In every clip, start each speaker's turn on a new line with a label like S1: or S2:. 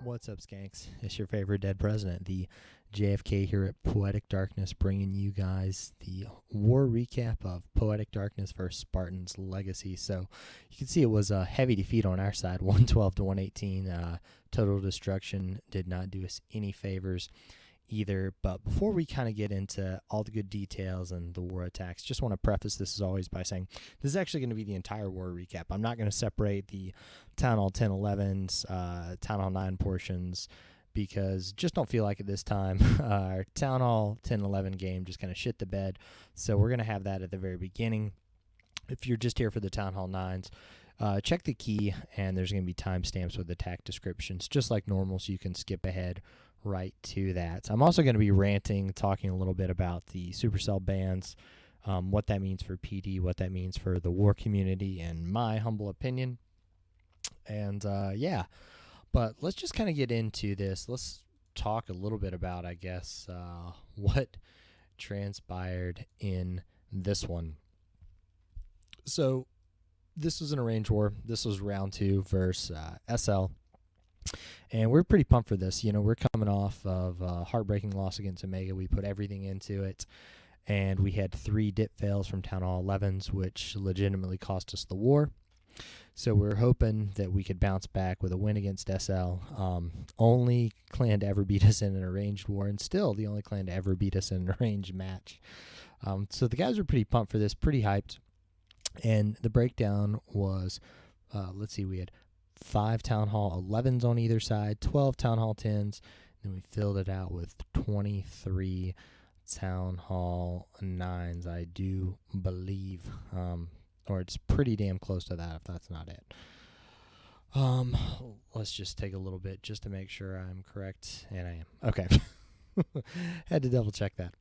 S1: What's up, skanks? It's your favorite dead president, the JFK here at Poetic Darkness, bringing you guys the war recap of Poetic Darkness versus Spartans Legacy. So you can see it was a heavy defeat on our side, 112 to 118. Total destruction did not do us any favors either. But before we kind of get into all the good details and the war attacks, just want to preface this as always by saying this is actually going to be the entire war recap. I'm not going to separate the Town Hall 10-11s, Town Hall 9 portions, because just don't feel like it this time. Our Town Hall 10-11 game just kind of shit the bed, so we're going to have that at the very beginning. If you're just here for the Town Hall 9s, check the key, and there's going to be timestamps with attack descriptions, just like normal, so you can skip ahead right to that. I'm also going to be ranting, talking a little bit about the Supercell bans, what that means for PD, what that means for the war community, in my humble opinion. And yeah, but let's just kind of get into this. Let's talk a little bit about, I guess, what transpired in this one. So this was an arranged war. This was round 2 versus SL. And we're pretty pumped for this. You know, we're coming off of a heartbreaking loss against Omega. We put everything into it. And we had 3 dip fails from Town Hall 11s, which legitimately cost us the war. So we're hoping that we could bounce back with a win against SL. Only clan to ever beat us in an arranged war, and still the only clan to ever beat us in an arranged match. So the guys were pretty pumped for this, pretty hyped. And the breakdown was, let's see, we had 5 Town Hall 11s on either side, 12 Town Hall 10s, then we filled it out with 23 Town Hall 9s, I do believe, or it's pretty damn close to that if that's not it. Let's just take a little bit just to make sure I'm correct, and I am. Okay. Had to double check that.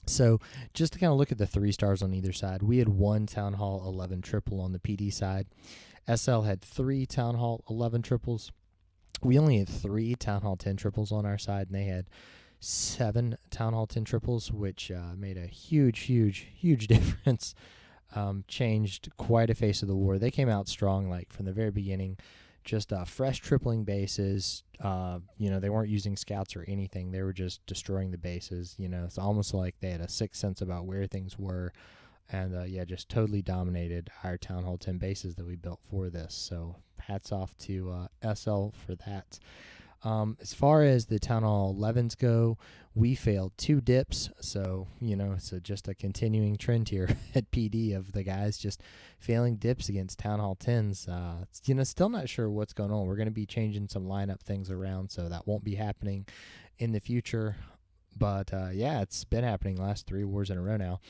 S1: So just to kind of look at the 3 stars on either side, we had 1 Town Hall 11 triple on the PD side. SL had 3 Town Hall 11 triples. We only had 3 Town Hall 10 triples on our side, and they had 7 Town Hall 10 triples, which made a huge difference. Changed quite a face of the war. They came out strong, like from the very beginning. Just fresh tripling bases. You know, they weren't using scouts or anything. They were just destroying the bases. You know, it's almost like they had a sixth sense about where things were. And, yeah, just totally dominated our Town Hall 10 bases that we built for this. So hats off to SL for that. As far as the Town Hall 11s go, we failed 2 dips. So, you know, it's just a continuing trend here at PD of the guys just failing dips against Town Hall 10s. You know, still not sure what's going on. We're going to be changing some lineup things around, so that won't be happening in the future. But, yeah, it's been happening last 3 wars in a row now.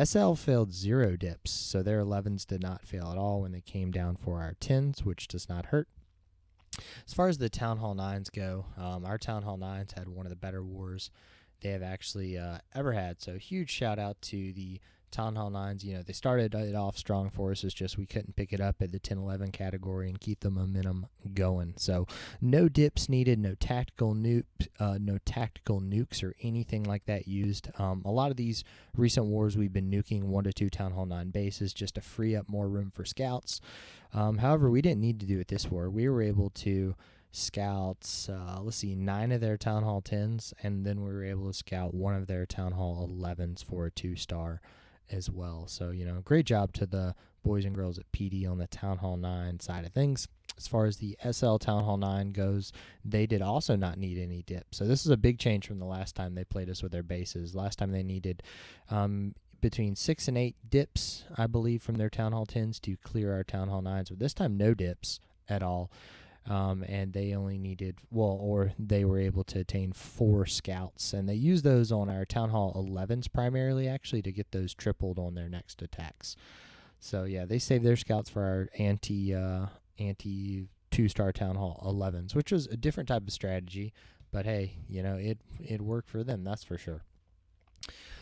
S1: SL failed 0 dips, so their 11s did not fail at all when they came down for our 10s, which does not hurt. As far as the Town Hall 9s go, our Town Hall 9s had one of the better wars they have actually ever had. So huge shout out to the Town Hall 9s. You know, they started it off strong for us. It's just we couldn't pick it up at the 10-11 category and keep the momentum going. So no dips needed, no tactical nukes or anything like that used. A lot of these recent wars we've been nuking 1 to 2 Town Hall 9 bases just to free up more room for scouts. However, we didn't need to do it this war. We were able to scout, 9 of their Town Hall 10s, and then we were able to scout 1 of their Town Hall 11s for a 2-star as well. So, you know, great job to the boys and girls at PD on the Town Hall 9 side of things. As far as the SL Town Hall 9 goes, they did also not need any dip. So this is a big change from the last time they played us with their bases. Last time they needed between 6 and 8 dips, I believe, from their Town Hall 10s to clear our Town Hall 9s. But this time, no dips at all. And they only needed, or they were able to attain 4 scouts. And they used those on our Town Hall 11s primarily, actually, to get those tripled on their next attacks. So, yeah, they saved their scouts for our anti 2-star Town Hall 11s, which was a different type of strategy. But, hey, you know, it worked for them, that's for sure.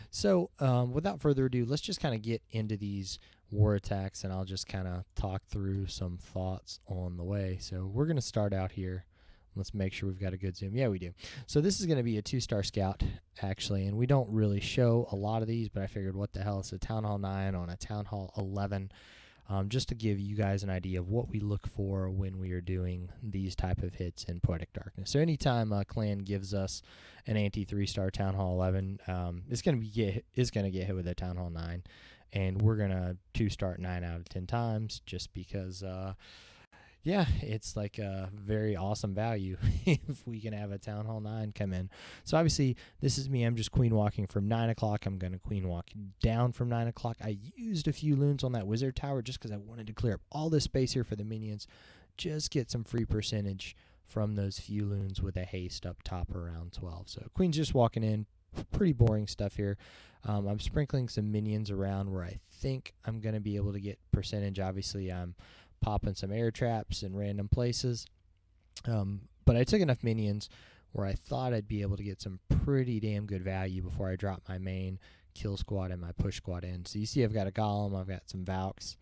S1: So, without further ado, let's just kind of get into these war attacks, and I'll just kind of talk through some thoughts on the way. So we're going to start out here. Let's make sure we've got a good zoom. Yeah, we do. So this is going to be a 2-star scout, actually, and we don't really show a lot of these, but I figured, what the hell, it's a Town Hall 9 on a Town Hall 11. just to give you guys an idea of what we look for when we are doing these type of hits in Poetic Darkness. So anytime a clan gives us an anti-3-star Town Hall 11, it's going to get hit with a Town Hall 9, and we're going to 2-star 9 out of 10 times just because yeah, it's like a very awesome value if we can have a Town Hall 9 come in. So obviously, this is me. I'm just queen walking from 9 o'clock. I'm going to queen walk down from 9 o'clock. I used a few loons on that wizard tower just because I wanted to clear up all this space here for the minions. Just get some free percentage from those few loons with a haste up top around 12. So queen's just walking in. Pretty boring stuff here. I'm sprinkling some minions around where I think I'm going to be able to get percentage. Obviously, I'm popping some air traps in random places. But I took enough minions where I thought I'd be able to get some pretty damn good value before I drop my main kill squad and my push squad in. So you see I've got a golem, I've got some Valks.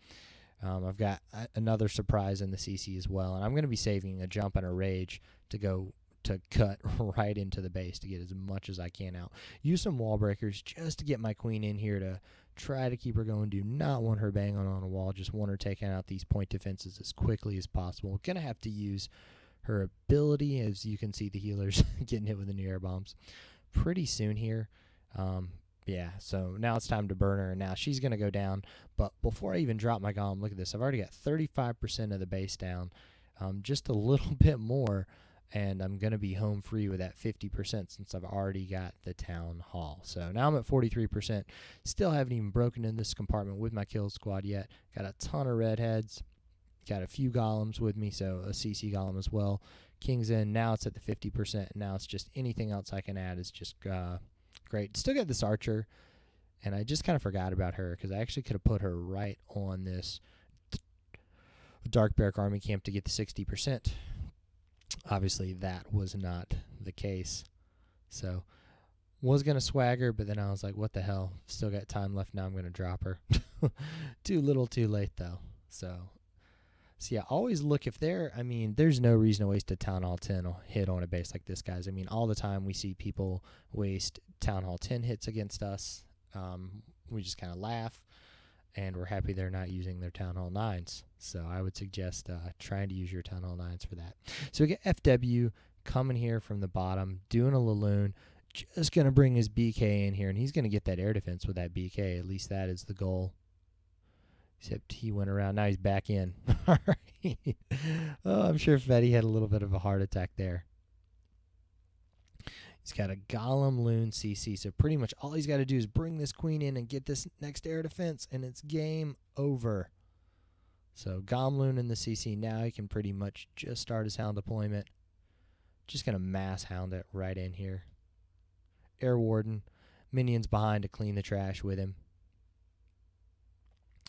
S1: I've got another surprise in the CC as well. And I'm going to be saving a jump and a rage to go to cut right into the base to get as much as I can out. Use some wall breakers just to get my queen in here to try to keep her going. Do not want her banging on a wall. Just want her taking out these point defenses as quickly as possible. Going to have to use her ability, as you can see the healers getting hit with the new air bombs pretty soon here. Yeah, so now it's time to burn her, and now she's going to go down. But before I even drop my golem, look at this. I've already got 35% of the base down, just a little bit more, and I'm going to be home free with that 50% since I've already got the town hall. So now I'm at 43%. Still haven't even broken in this compartment with my kill squad yet. Got a ton of redheads. Got a few golems with me, so a CC golem as well. King's in. Now it's at the 50%. Now it's just anything else I can add is just great. Still got this archer, and I just kind of forgot about her because I actually could have put her right on this Dark Barrack Army camp to get the 60%. Obviously, that was not the case. So, was going to swag her, but then I was like, what the hell? Still got time left. Now I'm going to drop her. Too little, too late, though. So yeah, always look if there's no reason to waste a Town Hall 10 hit on a base like this, guys. I mean, all the time we see people waste Town Hall 10 hits against us. We just kind of laugh, and we're happy they're not using their Town Hall 9s. So I would suggest trying to use your Town Hall 9s for that. So we get FW coming here from the bottom, doing a Laloon, just going to bring his BK in here, and he's going to get that air defense with that BK. At least that is the goal. Except he went around. Now he's back in. All right. Oh, I'm sure Fetty had a little bit of a heart attack there. He's got a Golem Loon CC, so pretty much all he's got to do is bring this queen in and get this next air defense, and it's game over. So Golem Loon in the CC. Now he can pretty much just start his hound deployment. Just going to mass hound it right in here. Air Warden. Minions behind to clean the trash with him.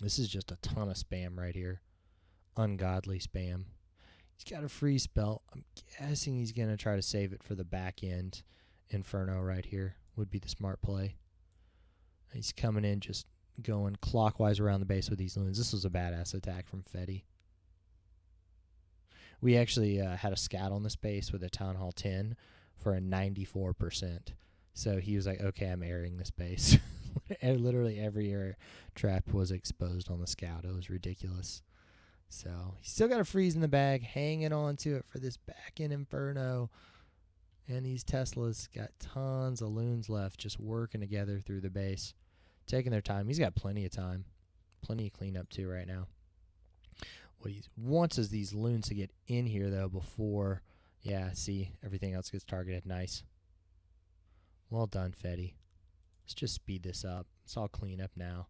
S1: This is just a ton of spam right here. Ungodly spam. He's got a free spell. I'm guessing he's going to try to save it for the back end. Inferno right here would be the smart play. He's coming in just going clockwise around the base with these loons. This was a badass attack from Fetty. We actually had a scout on this base with a Town Hall 10 for a 94%. So he was like, okay, I'm airing this base. Literally every air trap was exposed on the scout. It was ridiculous. So he's still got a freeze in the bag, hanging on to it for this back end Inferno. And these Teslas got tons of loons left just working together through the base. Taking their time. He's got plenty of time. Plenty of cleanup too right now. What he wants is these loons to get in here though before, yeah, see, everything else gets targeted. Nice. Well done, Fetty. Let's just speed this up. It's all clean up now.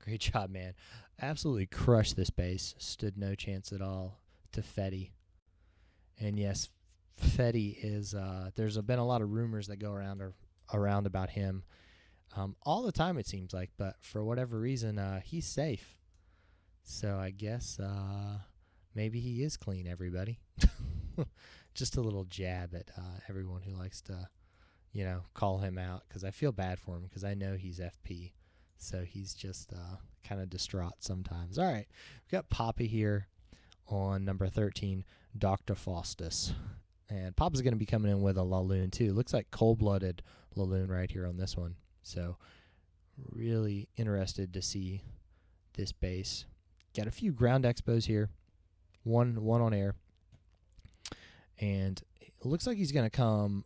S1: Great job, man. Absolutely crushed this base. Stood no chance at all to Fetty. And yes, Fetty is, there's been a lot of rumors that go around about him all the time, it seems like. But for whatever reason, he's safe. So I guess maybe he is clean, everybody. Just a little jab at everyone who likes to, call him out, because I feel bad for him because I know he's FP. So he's just kind of distraught sometimes. All right, we've got Poppy here on number 13, Dr. Faustus. And Papa's going to be coming in with a Laloon too. Looks like cold-blooded Laloon right here on this one. So really interested to see this base. got a few ground expos here. One on air. And it looks like he's going to come,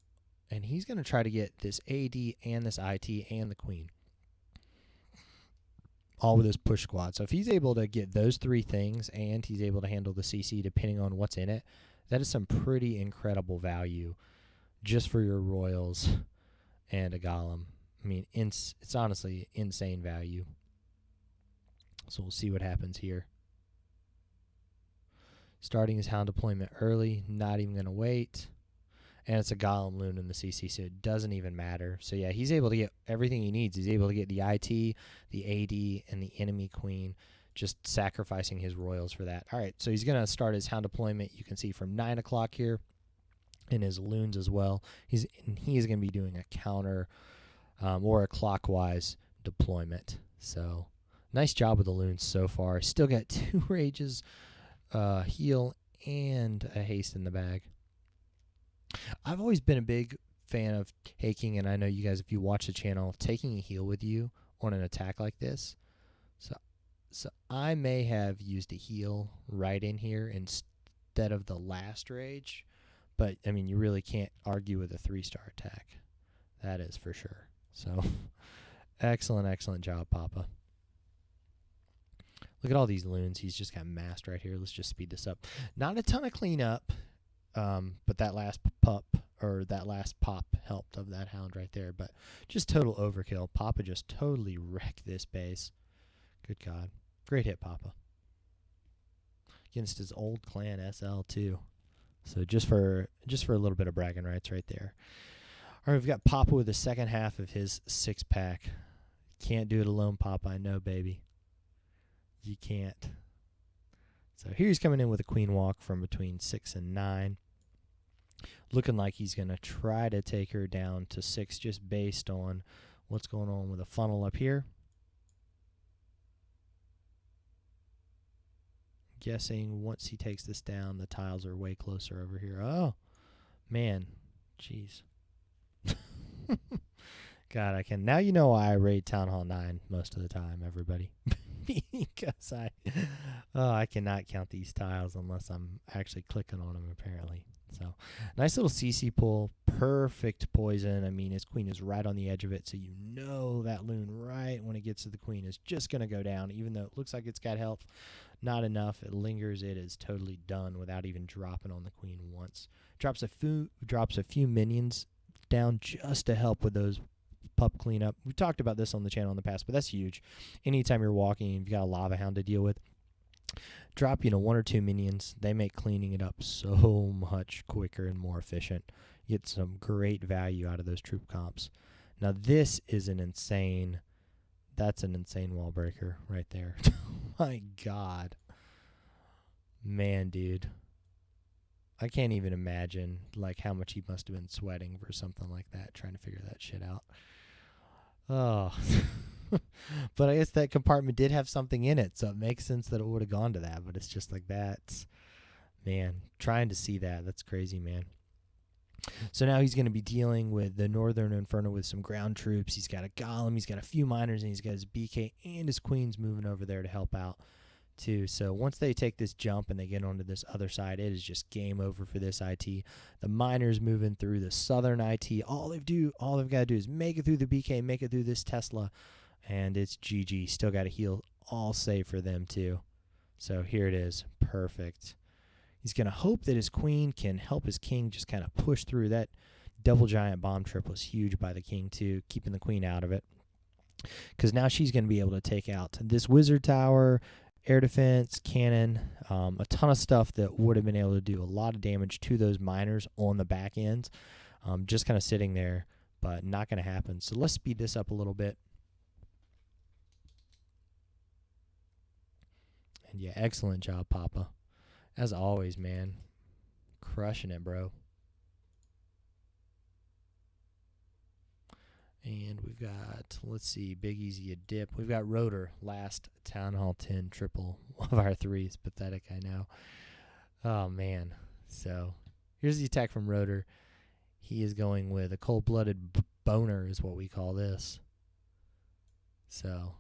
S1: and he's going to try to get this AD and this IT and the queen, all with his push squad. So if he's able to get those three things and he's able to handle the CC depending on what's in it, that is some pretty incredible value just for your royals and a golem. I mean, it's honestly insane value. So we'll see what happens here. Starting his hound deployment early, not even going to wait. And it's a golem loon in the CC, so it doesn't even matter. So yeah, he's able to get everything he needs. He's able to get the IT, the AD, and the enemy queen, just sacrificing his royals for that. All right, so he's going to start his hound deployment. You can see from 9 o'clock here, and his loons as well. He's going to be doing a counter or a clockwise deployment. So nice job with the loons so far. Still got 2 rages, heal, and a haste in the bag. I've always been a big fan of taking, and I know you guys, if you watch the channel, taking a heal with you on an attack like this. So I may have used a heal right in here instead of the last rage. But, I mean, you really can't argue with a 3-star attack. That is for sure. So, excellent job, Papa. Look at all these loons. He's just got masked right here. Let's just speed this up. Not a ton of cleanup, but that last pop helped of that hound right there. But just total overkill. Papa just totally wrecked this base. Good God. Great hit, Papa. Against his old clan SL, too. So just for a little bit of bragging rights right there. All right, we've got Papa with the second half of his 6-pack. Can't do it alone, Papa. I know, baby. You can't. So here he's coming in with a queen walk from between 6 and 9. Looking like he's going to try to take her down to 6 just based on what's going on with the funnel up here. Guessing once he takes this down, the tiles are way closer over here. Oh, man. Jeez. God, I can. Now you know why I raid Town Hall 9 most of the time, everybody. Because I cannot count these tiles unless I'm actually clicking on them, apparently. So, nice little CC pull. Perfect poison. I mean, his queen is right on the edge of it, so you know that loon right when it gets to the queen is just going to go down, even though it looks like it's got health. Not enough. It lingers. It is totally done without even dropping on the queen once. Drops a few minions down just to help with those pup cleanup. We've talked about this on the channel in the past, but that's huge. Anytime you're walking, you've got a lava hound to deal with. Drop, 1 or 2 minions. They make cleaning it up so much quicker and more efficient. You get some great value out of those troop comps. Now this is that's an insane wall breaker right there. My God. Man, dude. I can't even imagine how much he must have been sweating for something like that, trying to figure that shit out. Oh. But I guess that compartment did have something in it, so it makes sense that it would have gone to that. But it's just like that. Man, trying to see that. That's crazy, man. So now he's going to be dealing with the Northern Inferno with some ground troops. He's got a golem, he's got a few miners, and he's got his BK and his queens moving over there to help out too. So once they take this jump and they get onto this other side, it is just game over for this IT. The miners moving through the Southern IT. All they've got to do is make it through the BK, make it through this Tesla, and it's GG. Still got to heal all save for them too. So here it is. Perfect. He's going to hope that his queen can help his king just kind of push through. That double giant bomb trip was huge by the king too, keeping the queen out of it. Because now she's going to be able to take out this wizard tower, air defense, cannon, a ton of stuff that would have been able to do a lot of damage to those miners on the back end. Just kind of sitting there, but not going to happen. So let's speed this up a little bit. And yeah, excellent job, Papa. As always, man. Crushing it, bro. And we've got, let's see, Big Easy a dip. We've got Rotor, last Town Hall 10 triple of our 3s. Pathetic, I know. Oh, man. So here's the attack from Rotor. He is going with a cold-blooded boner is what we call this. So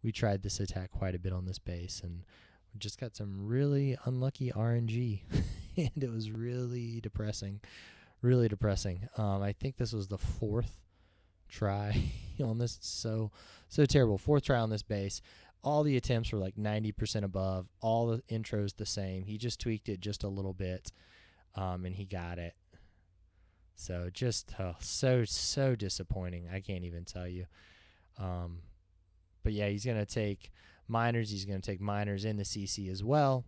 S1: we tried this attack quite a bit on this base, and we just got some really unlucky RNG, and it was really depressing. Really depressing. I think this was the 4th try on this. So terrible. 4th try on this base. All the attempts were like 90% above. All the intros the same. He just tweaked it just a little bit, and he got it. So just so disappointing. I can't even tell you. But yeah, he's going to take minors. He's going to take minors in the CC as well.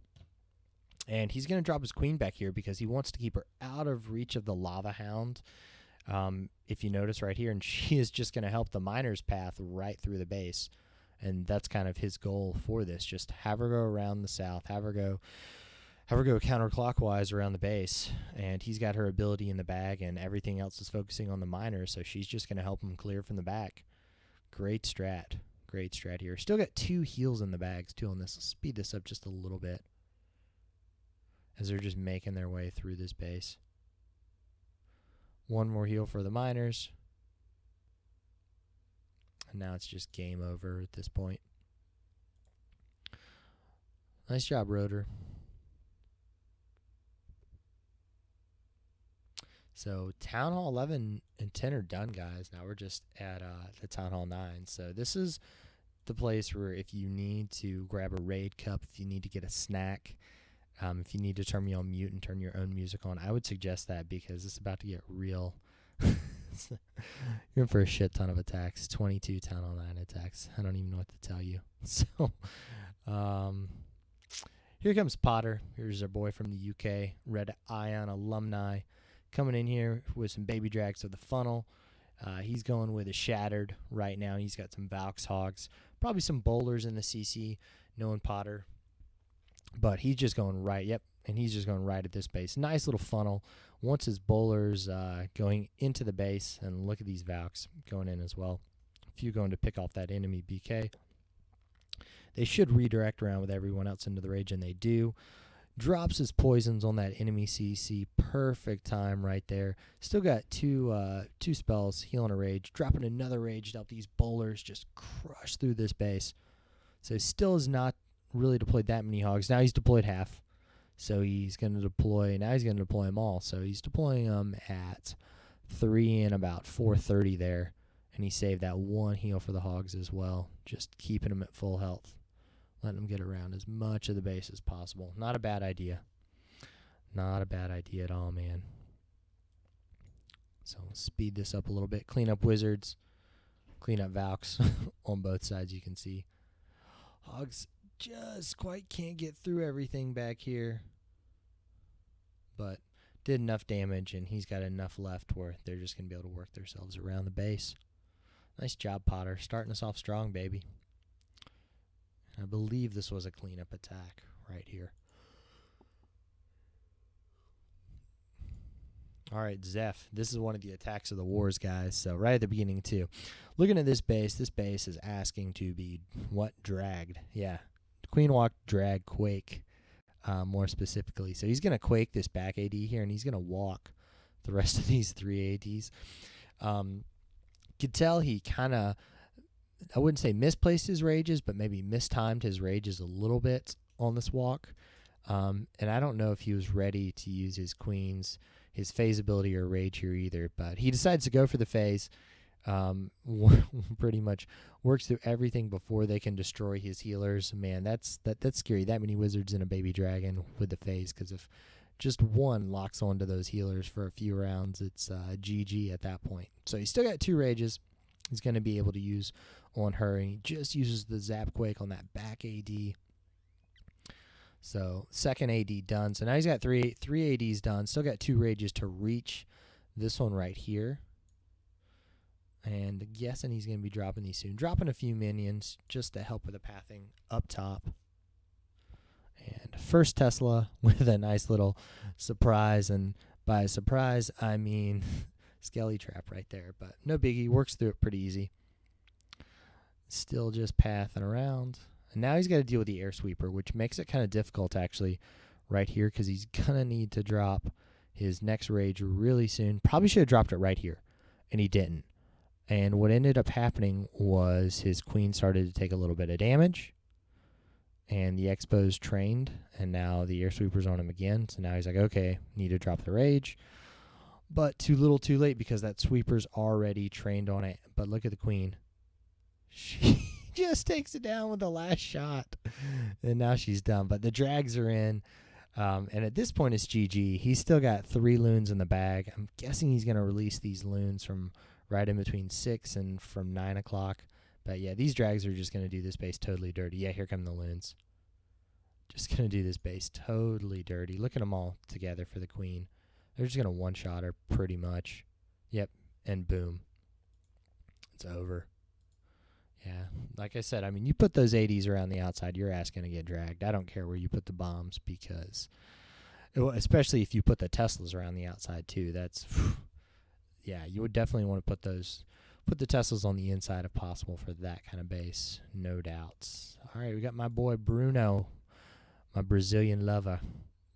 S1: And he's going to drop his queen back here because he wants to keep her out of reach of the lava hound. If you notice right here, and she is just going to help the miner's path right through the base. And that's kind of his goal for this. Just have her go around the south, have her go counterclockwise around the base. And he's got her ability in the bag, and everything else is focusing on the miners. So she's just going to help him clear from the back. Great strat. Great strat here. Still got 2 heals in the bags too on this. Let's speed this up just a little bit as they're just making their way through this base. 1 more heal for the miners. And now it's just game over at this point. Nice job, Rotor. So Town Hall 11 and 10 are done, guys. Now we're just at the Town Hall 9. So this is the place where if you need to grab a raid cup, if you need to get a snack, if you need to turn me on mute and turn your own music on, I would suggest that because it's about to get real. You're in for a shit ton of attacks. 22 Town Hall 9 attacks. I don't even know what to tell you. So, here comes Potter. Here's our boy from the UK, Red Ion alumni, coming in here with some baby drags of the funnel. He's going with a Shattered right now. He's got some Valks Hogs, probably some bowlers in the CC, knowing Potter. But he's just going right. Yep, and he's just going right at this base. Nice little funnel. Wants his bowlers going into the base, and look at these Valks going in as well. A few going to pick off that enemy BK. They should redirect around with everyone else into the rage, and they do. Drops his poisons on that enemy CC. Perfect time right there. Still got two spells, healing a rage. Dropping another rage to help these bowlers just crush through this base. So still has not really deployed that many hogs. Now he's deployed half. So he's going to deploy, now he's going to deploy them all. So he's deploying them at 3 and about 4:30 there. And he saved that 1 heal for the hogs as well. Just keeping them at full health. Letting them get around as much of the base as possible. Not a bad idea. Not a bad idea at all, man. So we'll speed this up a little bit. Clean up wizards. Clean up Valks on both sides, you can see. Hogs just quite can't get through everything back here. But did enough damage, and he's got enough left where they're just going to be able to work themselves around the base. Nice job, Potter. Starting us off strong, baby. I believe this was a cleanup attack right here. All right, Zeph. This is one of the attacks of the wars, guys. So right at the beginning, too. Looking at this base is asking to be, what, dragged? Yeah. Queen Walk, drag, quake, more specifically. So he's going to quake this back AD here, and he's going to walk the rest of these 3 ADs. Could tell he kind of, I wouldn't say misplaced his rages, but maybe mistimed his rages a little bit on this walk. And I don't know if he was ready to use his queens, his phase ability or rage here either. But he decides to go for the phase. Pretty much works through everything before they can destroy his healers. Man, that's scary. That many wizards and a baby dragon with the phase, because if just one locks onto those healers for a few rounds, it's GG at that point. So he's still got 2 rages. He's going to be able to use on her, and he just uses the Zap Quake on that back AD. So second AD done. So now he's got three ADs done. Still got 2 rages to reach this one right here. And guessing he's going to be dropping these soon. Dropping a few minions just to help with the pathing up top. And first Tesla with a nice little surprise. And by surprise, I mean Skelly Trap right there. But no biggie. Works through it pretty easy. Still just pathing around. And now he's got to deal with the Air Sweeper, which makes it kind of difficult actually right here, because he's going to need to drop his next rage really soon. Probably should have dropped it right here, and he didn't. And what ended up happening was his queen started to take a little bit of damage, and the Expos trained, and now the air sweeper's on him again. So now he's like, okay, need to drop the rage. But too little too late, because that sweeper's already trained on it. But look at the queen. She just takes it down with the last shot. And now she's done. But the drags are in. And at this point, it's GG. He's still got 3 loons in the bag. I'm guessing he's going to release these loons from right in between 6 and from 9 o'clock. But yeah, these drags are just going to do this base totally dirty. Yeah, here come the loons. Just going to do this base totally dirty. Look at them all together for the queen. They're just going to one-shot her pretty much. Yep, and boom. It's over. Yeah, like I said, I mean, you put those 80s around the outside, your ass going to get dragged. I don't care where you put the bombs, because, especially if you put the Teslas around the outside too, that's, yeah, you would definitely want to put the Teslas on the inside if possible for that kind of base, no doubts. All right, we got my boy Bruno, my Brazilian lover.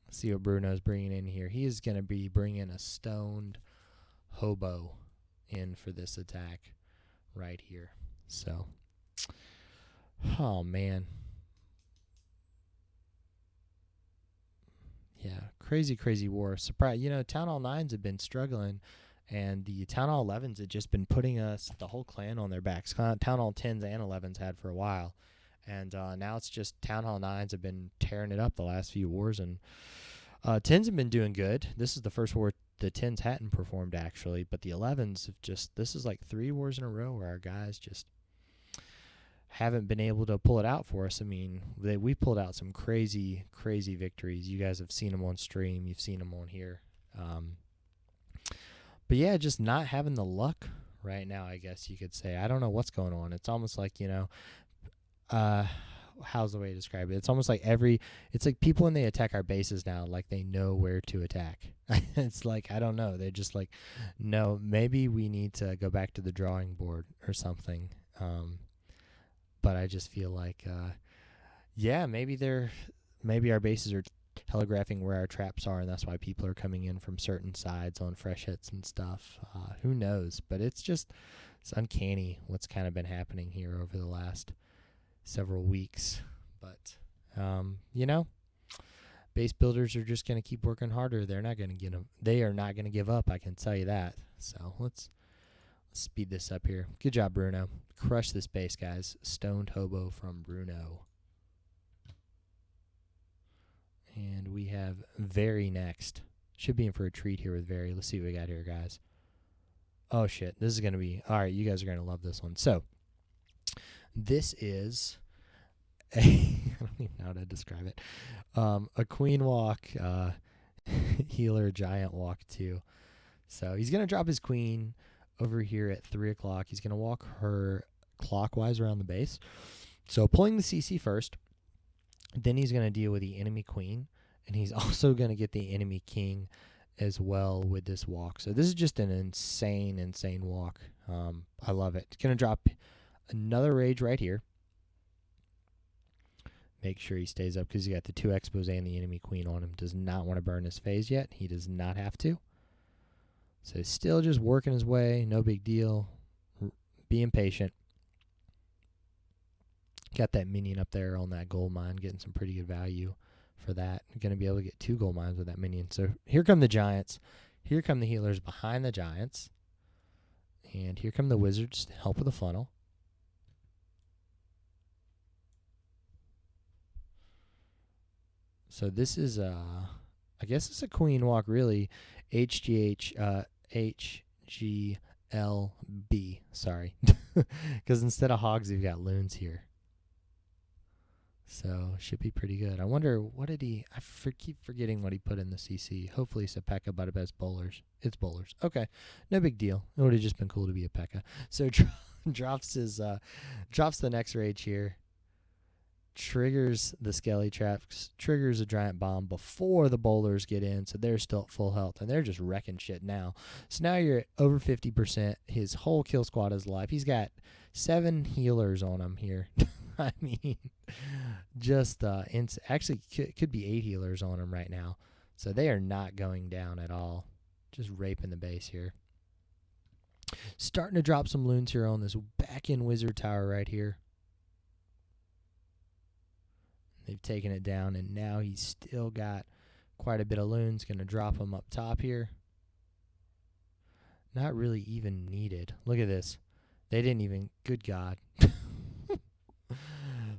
S1: Let's see what Bruno's bringing in here. He is going to be bringing a stoned hobo in for this attack right here. So, oh man. Yeah, crazy war. Surprise, Town Hall 9s have been struggling, and the Town Hall 11s have just been putting the whole clan on their backs. Town Hall 10s and 11s had for a while, and now it's just Town Hall 9s have been tearing it up the last few wars, and 10s have been doing good. This is the first war the 10s hadn't performed, actually, but the 11s have this is like 3 wars in a row where our guys just haven't been able to pull it out for us. I mean, we pulled out some crazy victories. You guys have seen them on stream. You've seen them on here. But yeah, just not having the luck right now, I guess you could say. I don't know what's going on. It's almost like, how's the way to describe it? It's almost like it's like people when they attack our bases now, like they know where to attack. It's like, I don't know. They're just like, no, maybe we need to go back to the drawing board or something. But I just feel like, yeah, maybe our bases are telegraphing where our traps are, and that's why people are coming in from certain sides on fresh hits and stuff. Who knows? But it's uncanny what's kind of been happening here over the last several weeks. But, base builders are just going to keep working harder. They are not going to give up, I can tell you that. So let's speed this up here. Good job, Bruno. Crush this base, guys. Stoned hobo from Bruno. And we have Very next. Should be in for a treat here with Very. Let's see what we got here, guys. Oh, shit. This is going to be... All right, you guys are going to love this one. So, this is... I don't even know how to describe it. A queen walk, healer giant walk, too. So, he's going to drop his queen over here at 3 o'clock. He's going to walk her clockwise around the base. So pulling the CC first, then he's going to deal with the enemy queen, and he's also going to get the enemy king as well with this walk. So this is just an insane walk. I love it. It's going to drop another rage right here. Make sure he stays up because he got the 2 expos and the enemy queen on him. Does not want to burn his phase yet. He does not have to. So he's still just working his way. No big deal. Being patient. Got that minion up there on that gold mine. Getting some pretty good value for that. Going to be able to get 2 gold mines with that minion. So here come the giants. Here come the healers behind the giants. And here come the wizards to help with the funnel. So this is, I guess it's a queen walk, really. HGLB, sorry. Because instead of hogs, we've got loons here. So, should be pretty good. I wonder, what did he, keep forgetting what he put in the CC. Hopefully it's a P.E.K.K.A, but I bet it's bowlers. It's bowlers. Okay, no big deal. It would have just been cool to be a P.E.K.K.A. So, drops the next rage here. Triggers the skelly traps, triggers a giant bomb before the bowlers get in, so they're still at full health, and they're just wrecking shit now. So now you're at over 50%. His whole kill squad is alive. He's got 7 healers on him here. I mean, just actually could be 8 healers on him right now. So they are not going down at all. Just raping the base here. Starting to drop some loons here on this back-end wizard tower right here. They've taken it down, and now he's still got quite a bit of loons. Going to drop them up top here. Not really even needed. Look at this. They didn't even, good God.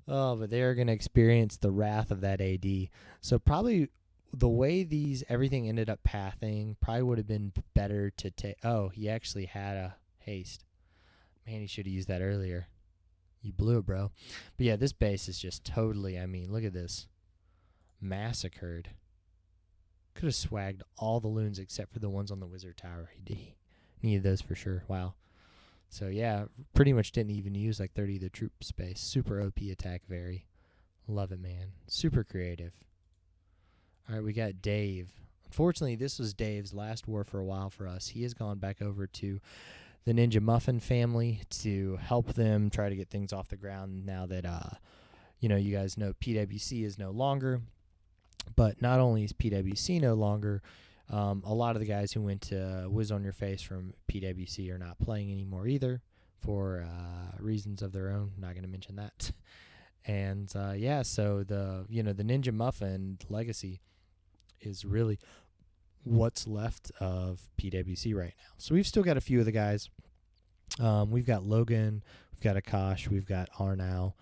S1: Oh, but they are going to experience the wrath of that AD. So probably the way everything ended up pathing probably would have been better to take. Oh, he actually had a haste. Man, he should have used that earlier. You blew it, bro. But yeah, this base is just totally, I mean, look at this. Massacred. Could have swagged all the loons except for the ones on the wizard tower. He needed those for sure. Wow. So yeah, pretty much didn't even use like 30 of the troop space. Super OP attack, very. Love it, man. Super creative. All right, we got Dave. Unfortunately, this was Dave's last war for a while for us. He has gone back over to the Ninja Muffin family to help them try to get things off the ground now that, you guys know PWC is no longer. But not only is PWC no longer, a lot of the guys who went to Whiz on Your Face from PWC are not playing anymore either for reasons of their own. Not going to mention that. And, so the Ninja Muffin legacy is really what's left of PWC right now. So we've still got a few of the guys. We've got Logan, we've got Akash, we've got Arnau,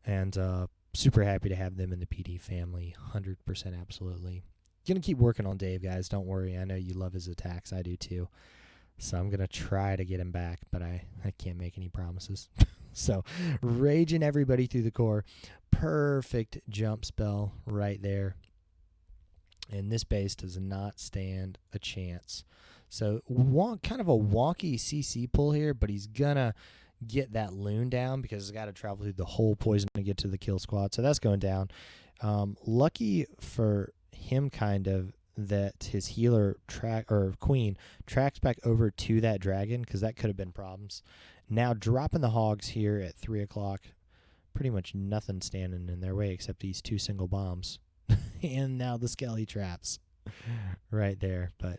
S1: and super happy to have them in the PD family. 100% absolutely. Gonna keep working on Dave, guys. Don't worry. I know you love his attacks. I do too. So I'm gonna try to get him back, but I can't make any promises. So raging everybody through the core. Perfect jump spell right there. And this base does not stand a chance. So kind of a wonky CC pull here, but he's gonna get that loon down because he's got to travel through the whole poison to get to the kill squad. So that's going down. Lucky for him, kind of, that his healer queen tracks back over to that dragon, because that could have been problems. Now dropping the hogs here at 3 o'clock. Pretty much nothing standing in their way except these 2 single bombs. And now the skelly traps right there. But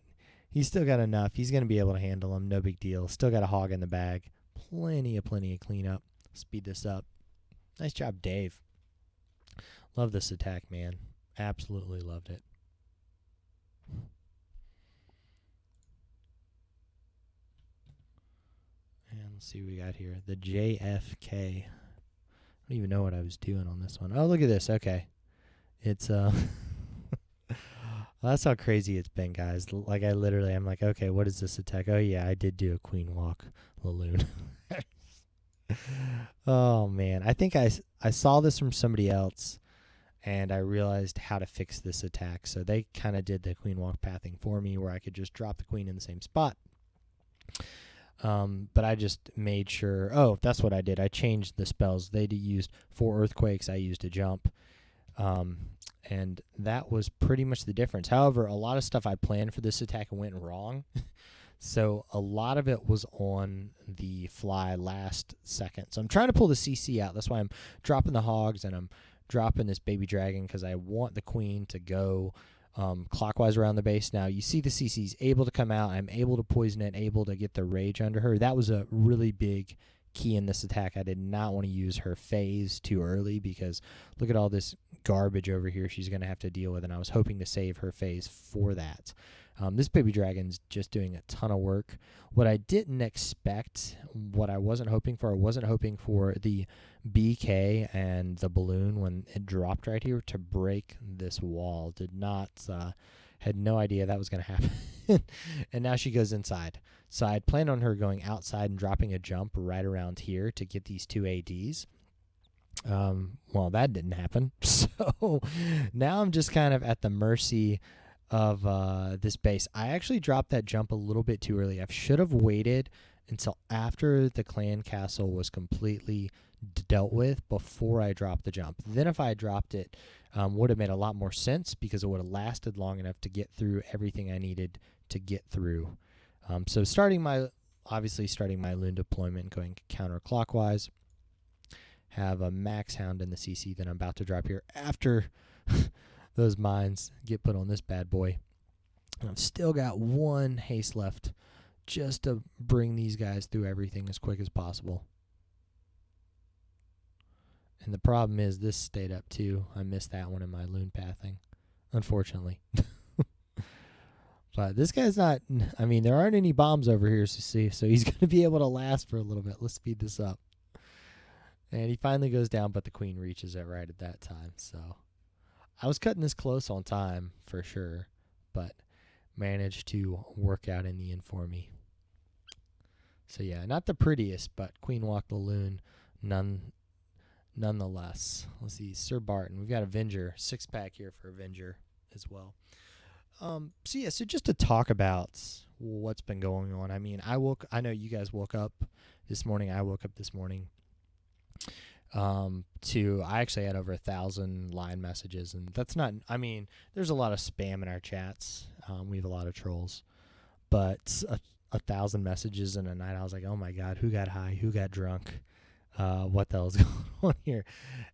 S1: he's still got enough. He's going to be able to handle them. No big deal. Still got a hog in the bag. Plenty of cleanup. Speed this up. Nice job, Dave. Love this attack, man. Absolutely loved it. And let's see what we got here. The JFK. I don't even know what I was doing on this one. Oh, look at this. Okay. It's well, that's how crazy it's been, guys. Like I'm like, okay, what is this attack? Oh yeah, I did do a queen walk, Laloon. Oh man, I think I saw this from somebody else, and I realized how to fix this attack. So they kind of did the queen walk pathing for me, where I could just drop the queen in the same spot. But I just made sure. Oh, that's what I did. I changed the spells. They used 4 earthquakes. I used a jump. And that was pretty much the difference. However, a lot of stuff I planned for this attack went wrong. So a lot of it was on the fly last second. So I'm trying to pull the CC out. That's why I'm dropping the hogs and I'm dropping this baby dragon, because I want the queen to go clockwise around the base. Now you see the CC's able to come out. I'm able to poison it, able to get the rage under her. That was a really big key in this attack. I did not want to use her phase too early, because look at all this garbage over here she's going to have to deal with, and I was hoping to save her phase for that. This baby dragon's just doing a ton of work. What I didn't expect, what I wasn't hoping for the BK and the balloon when it dropped right here to break this wall. Had no idea that was going to happen. And now she goes inside. So I had planned on her going outside and dropping a jump right around here to get these 2 ADs. Well, that didn't happen. So now I'm just kind of at the mercy of this base. I actually dropped that jump a little bit too early. I should have waited until after the clan castle was completely dealt with before I dropped the jump. Then if I dropped it, would have made a lot more sense, because it would have lasted long enough to get through everything I needed to get through. So starting my loon deployment, going counterclockwise, have a max hound in the CC that I'm about to drop here after those mines get put on this bad boy. And I've still got 1 haste left just to bring these guys through everything as quick as possible. And the problem is this stayed up too. I missed that one in my loon pathing, unfortunately. But this guy's not, I mean, there aren't any bombs over here to see, so he's going to be able to last for a little bit. Let's speed this up. And he finally goes down, but the queen reaches it right at that time. So I was cutting this close on time for sure, but managed to work out in the end for me. So yeah, not the prettiest, but queen walk the loon nonetheless. Let's see, Sir Barton. We've got Avenger, 6-pack here for Avenger as well. So just to talk about what's been going on. I mean, I know you guys woke up this morning. I woke up this morning I actually had over 1,000 line messages, and that's not, I mean, there's a lot of spam in our chats. We have a lot of trolls, but 1,000 messages in a night. I was like, oh my God, who got high? Who got drunk? What the hell is going on here?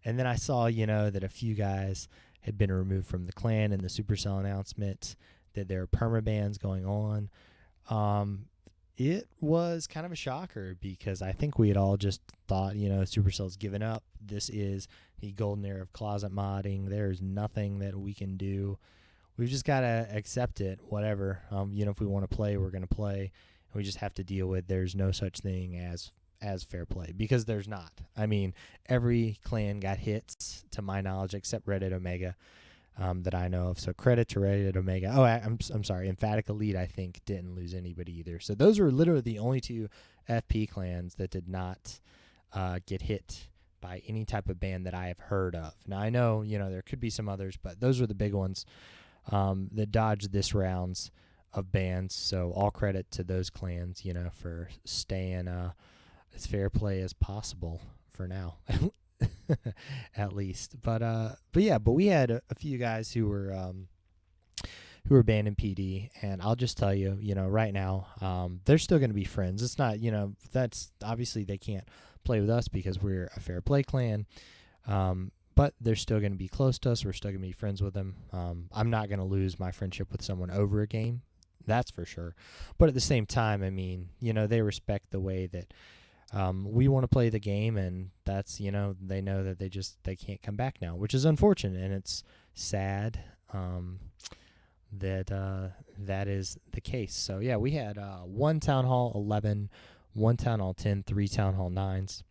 S1: And then I saw, that a few guys had been removed from the clan in the Supercell announcement, that there are permabans going on. It was kind of a shocker because I think we had all just thought, Supercell's given up. This is the golden era of closet modding. There's nothing that we can do. We've just got to accept it, whatever. If we want to play, we're going to play. And we just have to deal with there's no such thing as fair play, because there's not. I mean, every clan got hits, to my knowledge, except Reddit Omega, that I know of. So credit to Reddit Omega. Oh, I'm sorry, Emphatic Elite, I think, didn't lose anybody either. So those were literally the only two FP clans that did not get hit by any type of ban that I have heard of. Now, I know, there could be some others, but those were the big ones that dodged this rounds of bans. So all credit to those clans, for staying as fair play as possible for now, at least. But we had a few guys who were banned in PD, and I'll just tell you, right now, they're still going to be friends. It's not, that's obviously they can't play with us because we're a fair play clan, but they're still going to be close to us. We're still going to be friends with them. I'm not going to lose my friendship with someone over a game, that's for sure. But at the same time, I mean, they respect the way that we want to play the game, and that's, they know that they can't come back now, which is unfortunate, and it's sad that is the case. So yeah, we had 1 Town Hall 11, 1 Town Hall 10, 3 Town Hall 9s.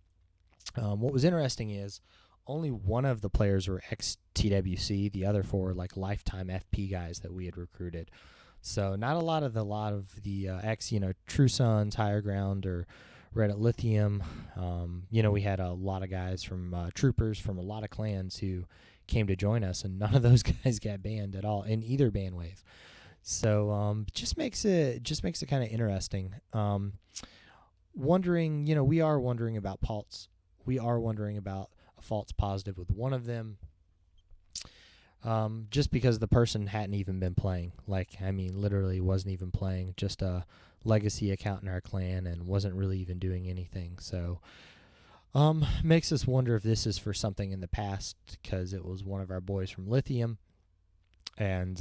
S1: What was interesting is only one of the players were ex-TWC. The other 4 were like lifetime FP guys that we had recruited. So not a lot of the ex, True Sons, Higher Ground, or Reddit Lithium. We had a lot of guys from troopers from a lot of clans who came to join us, and none of those guys got banned at all in either ban wave. So just makes it kind of interesting. Wondering, we are wondering about Paltz. We are wondering about a false positive with one of them. Just because the person hadn't even been playing. Literally wasn't even playing. Just a legacy account in our clan and wasn't really even doing anything. So makes us wonder if this is for something in the past, because it was one of our boys from Lithium. And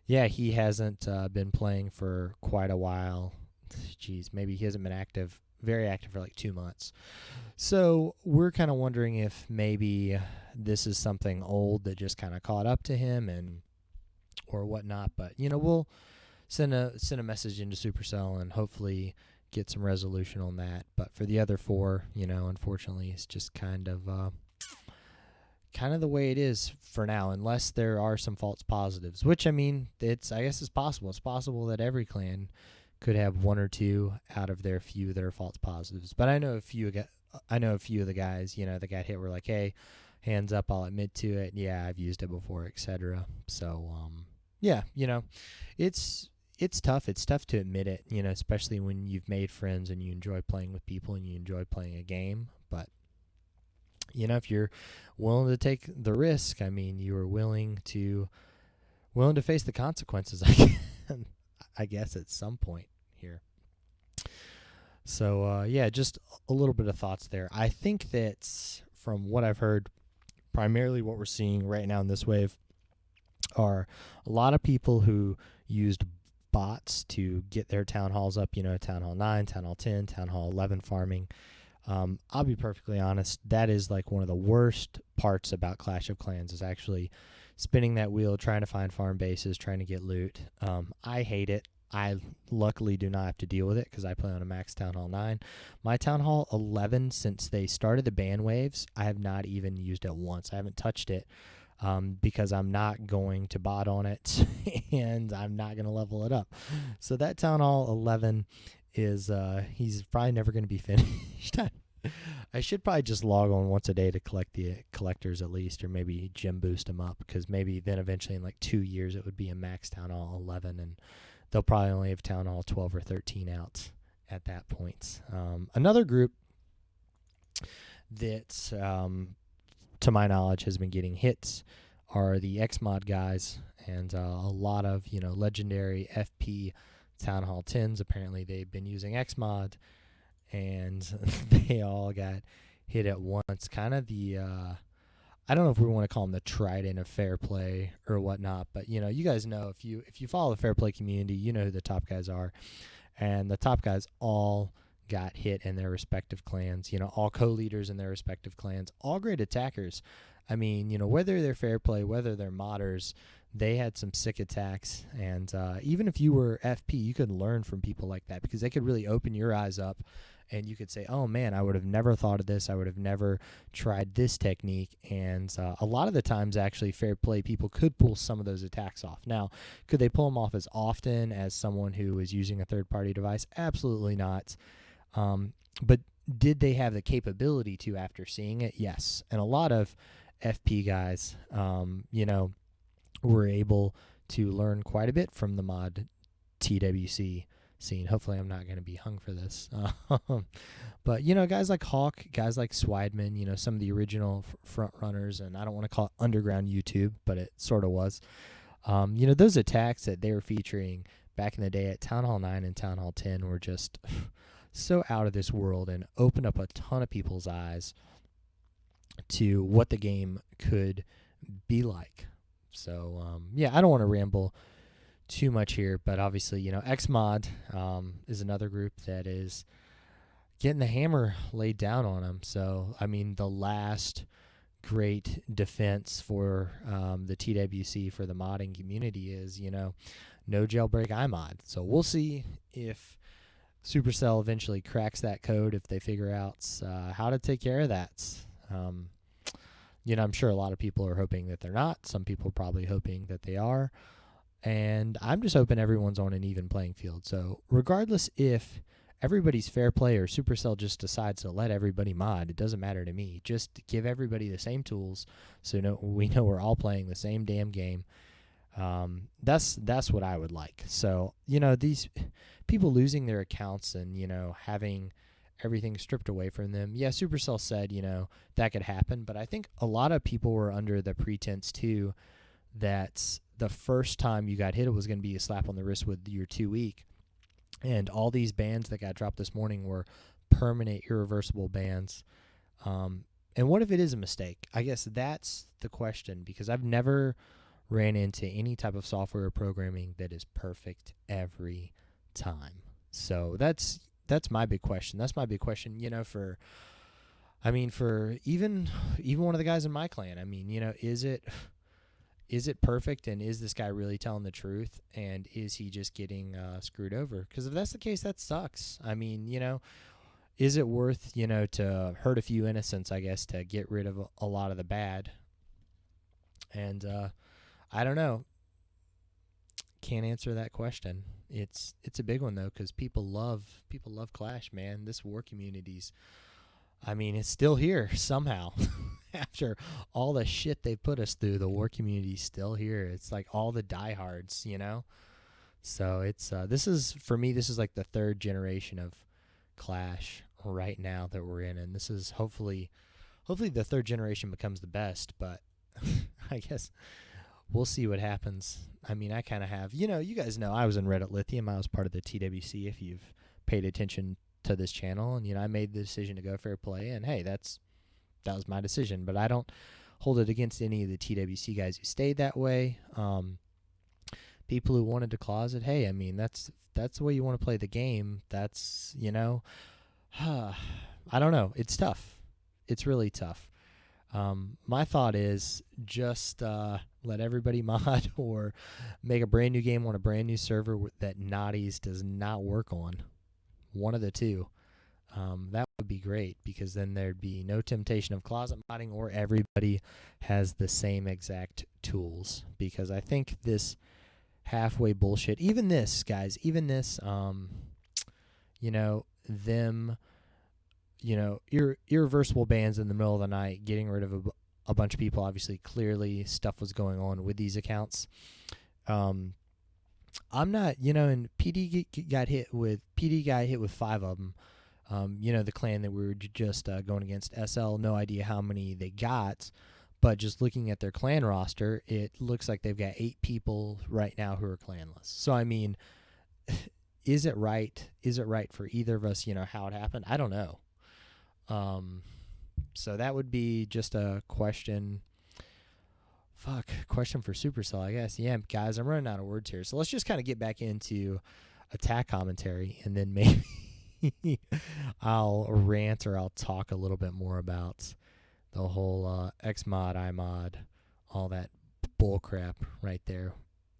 S1: he hasn't been playing for quite a while. Maybe he hasn't been very active for like 2 months. So we're kind of wondering if maybe this is something old that just kind of caught up to him or whatnot. But we'll send a message into Supercell and hopefully get some resolution on that. But for the other 4, unfortunately, it's just kind of the way it is for now, unless there are some false positives. Which I guess it's possible. It's possible that every clan could have 1 or 2 out of their few that are false positives. But I know a few of the guys, that got hit were like, hey, hands up, I'll admit to it. Yeah, I've used it before, etc. So, it's tough. It's tough to admit it, especially when you've made friends and you enjoy playing with people and you enjoy playing a game. But, if you're willing to take the risk, you are willing to face the consequences, I guess, at some point here. So, just a little bit of thoughts there. I think that from what I've heard, primarily what we're seeing right now in this wave are a lot of people who used bots to get their town halls up, Town Hall 9, Town Hall 10, Town Hall 11 farming. I'll be perfectly honest, that is like one of the worst parts about Clash of Clans is actually spinning that wheel, trying to find farm bases, trying to get loot. I hate it. I luckily do not have to deal with it because I play on a max Town Hall 9. My Town Hall 11, since they started the ban waves, I have not even used it once. I haven't touched it because I'm not going to bot on it and I'm not going to level it up. So that Town Hall 11 is he's probably never going to be finished. I should probably just log on once a day to collect the collectors at least, or maybe gem boost them up, because maybe then eventually in like 2 years it would be a max Town Hall 11, and they'll probably only have Town Hall 12 or 13 out at that point. Another group that, to my knowledge, has been getting hits are the Xmod guys, and a lot of legendary FP Town Hall 10s. Apparently they've been using Xmod, and they all got hit at once. Kind of the I don't know if we want to call them the trident of fair play or whatnot, but you guys know, if you follow the fair play community, you know who the top guys are, and the top guys all got hit in their respective clans. All co-leaders in their respective clans, all great attackers. I mean, whether they're fair play, whether they're modders, they had some sick attacks, and even if you were FP, you could learn from people like that because they could really open your eyes up. And you could say, oh, man, I would have never thought of this. I would have never tried this technique. And a lot of the times, actually, fair play people could pull some of those attacks off. Now, could they pull them off as often as someone who is using a third-party device? Absolutely not. But did they have the capability to after seeing it? Yes. And a lot of FP guys, were able to learn quite a bit from the mod TWC scene. Hopefully I'm not going to be hung for this. But, guys like Hawk, guys like Swideman, some of the original front runners, and I don't want to call it underground YouTube, but it sort of was. Those attacks that they were featuring back in the day at Town Hall 9 and Town Hall 10 were just so out of this world and opened up a ton of people's eyes to what the game could be like. So, I don't want to ramble too much here, but obviously, Xmod is another group that is getting the hammer laid down on them. So, I mean, the last great defense for the TWC for the modding community is, no jailbreak iMod. So we'll see if Supercell eventually cracks that code, if they figure out how to take care of that. I'm sure a lot of people are hoping that they're not. Some people are probably hoping that they are. And I'm just hoping everyone's on an even playing field. So regardless if everybody's fair play or Supercell just decides to let everybody mod, it doesn't matter to me. Just give everybody the same tools so we know we're all playing the same damn game. That's what I would like. So, these people losing their accounts and, having everything stripped away from them. Yeah, Supercell said, that could happen. But I think a lot of people were under the pretense, too, that the first time you got hit, it was going to be a slap on the wrist with you're too weak. And all these bans that got dropped this morning were permanent, irreversible bans. And what if it is a mistake? I guess that's the question, because I've never ran into any type of software or programming that is perfect every time. So that's my big question. That's my big question, for even one of the guys in my clan. I mean, is it perfect, and is this guy really telling the truth, and is he just getting screwed over? Because if that's the case, that sucks. I mean, is it worth, to hurt a few innocents, I guess, to get rid of a lot of the bad? And I don't know. Can't answer that question. It's a big one, though, because people love Clash, man. This war community's, it's still here somehow. After all the shit they put us through, the war community's still here. It's like all the diehards, So it's this is like the third generation of Clash right now that we're in, and this is hopefully the third generation becomes the best. But I guess we'll see what happens. I kind of have, you guys know I was in Reddit Lithium. I was part of the TWC. If you've paid attention to this channel, and I made the decision to go fair play, and hey, that was my decision. But I don't hold it against any of the TWC guys who stayed that way. people who wanted to closet, hey, I mean, that's the way you want to play the game. That's, I don't know. It's tough. It's really tough. My thought is just let everybody mod or make a brand new game on a brand new server that Naughty's does not work on. One of the two. That would be great, because then there'd be no temptation of closet modding, or everybody has the same exact tools. Because I think this halfway bullshit, even this, guys, irreversible bans in the middle of the night, getting rid of a bunch of people. Obviously, clearly stuff was going on with these accounts. I'm not, and PD got hit with 5 of them. The clan that we were just going against, SL, no idea how many they got, but just looking at their clan roster, it looks like they've got 8 people right now who are clanless. So, I mean, is it right? Is it right for either of us, how it happened? I don't know. So that would be just a question. Question for Supercell, I guess. Yeah, guys, I'm running out of words here. So let's just kind of get back into attack commentary, and then maybe I'll rant or I'll talk a little bit more about the whole Xmod, iMod, all that bull crap right there.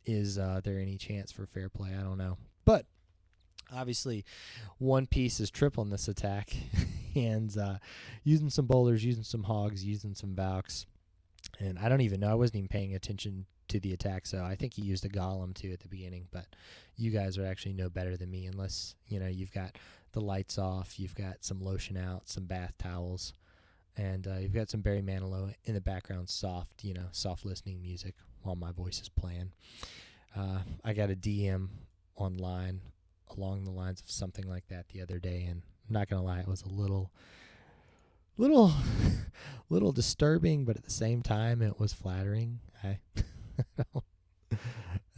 S1: Is there any chance for fair play? I don't know. But obviously, One Piece is tripling this attack and using some bowlers, using some hogs, using some Valks. And I don't even know. I wasn't even paying attention to the attack, so I think he used a golem too at the beginning. But you guys would actually know better than me, unless you've got the lights off, you've got some lotion out, some bath towels, and you've got some Barry Manilow in the background, soft listening music while my voice is playing. I got a DM online along the lines of something like that the other day, and I'm not gonna lie, it was a little disturbing, but at the same time, it was flattering. I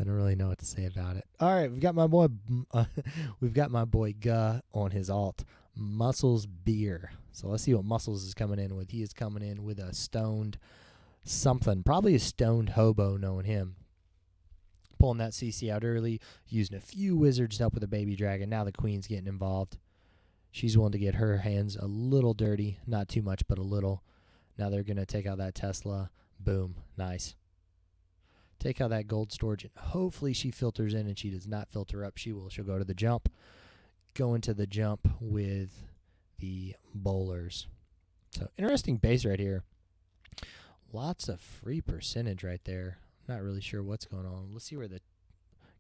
S1: don't really know what to say about it. All right, we've got my boy Guh on his alt, Muscles Beer. So let's see what Muscles is coming in with. He is coming in with a stoned something, probably a stoned hobo, knowing him. Pulling that CC out early, using a few wizards to help with the baby dragon. Now the queen's getting involved. She's willing to get her hands a little dirty. Not too much, but a little. Now they're going to take out that Tesla. Boom. Nice. Take out that gold storage, and hopefully she filters in, and she does not filter up. She'll go to the jump. Go into the jump with the bowlers. So, interesting base right here. Lots of free percentage right there. Not really sure what's going on. Let's see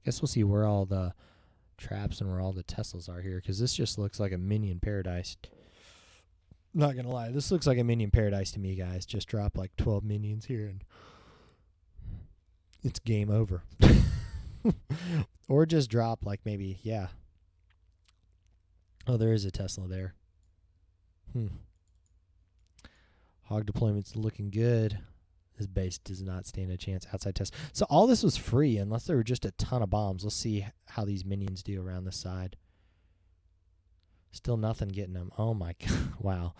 S1: guess we'll see where all the traps and where all the Teslas are here, because this just looks like a minion paradise. Not going to lie. This looks like a minion paradise to me, guys. Just drop like 12 minions here, and it's game over. Or just drop like maybe, yeah. Oh, there is a Tesla there. Hog deployment's looking good. This base does not stand a chance outside test. So all this was free unless there were just a ton of bombs. Let's see how these minions do around the side. Still nothing getting them. Oh my god. Wow.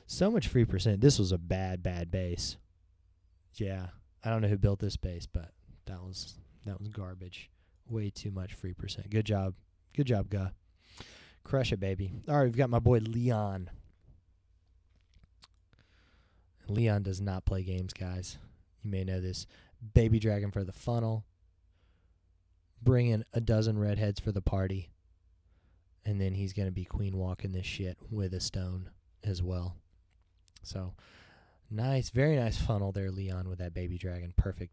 S1: So much free percent. This was a bad base. Yeah. I don't know who built this base, but that was garbage. Way too much free percent. Good job. Good job, Guh. Crush it, baby. All right, we've got my boy Leon. Leon does not play games, guys. You may know this. Baby dragon for the funnel. Bring in a dozen redheads for the party. And then he's going to be queen walking this shit with a stone as well. So, nice. Very nice funnel there, Leon, with that baby dragon. Perfect,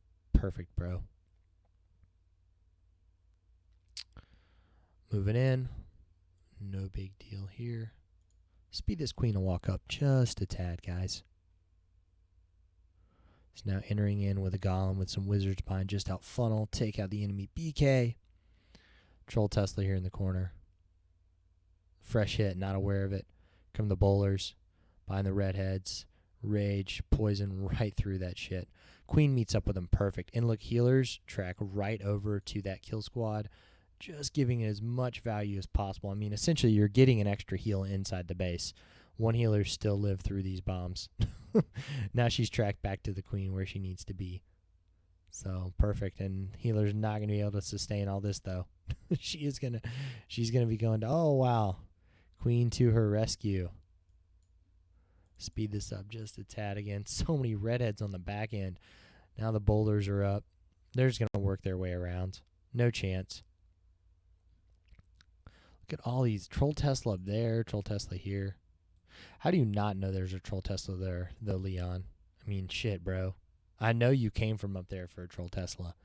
S1: bro. Moving in. No big deal here. Speed this queen to walk up just a tad, guys. He's now entering in with a golem with some wizards behind, just out funnel. Take out the enemy BK. Troll Tesla here in the corner. Fresh hit, not aware of it. Come the bowlers. Behind the redheads. Rage, poison right through that shit. Queen meets up with him perfect. And look, healers track right over to that kill squad, just giving it as much value as possible. I mean, essentially, you're getting an extra heal inside the base. One healer still lived through these bombs. Now she's tracked back to the queen where she needs to be. So perfect. And healer's not going to be able to sustain all this, though. She's going to be going to, oh, wow. Queen to her rescue. Speed this up just a tad again. So many redheads on the back end. Now the boulders are up. They're just going to work their way around. No chance. Look at all these. Troll Tesla up there. Troll Tesla here. How do you not know there's a Troll Tesla there, though, Leon? I mean, shit, bro. I know you came from up there for a Troll Tesla.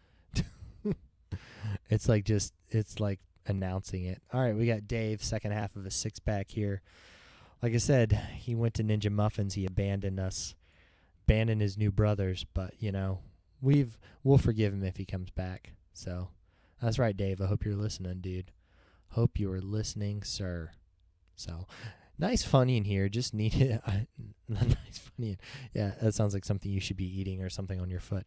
S1: It's like announcing it. All right, we got Dave, second half of a six-pack here. Like I said, he went to Ninja Muffins. He abandoned us, abandoned his new brothers. But, you know, we'll forgive him if he comes back. So that's right, Dave. I hope you're listening, dude. Hope you are listening, sir. So nice Funyun here. Just needed nice Funyun. Yeah, that sounds like something you should be eating or something on your foot.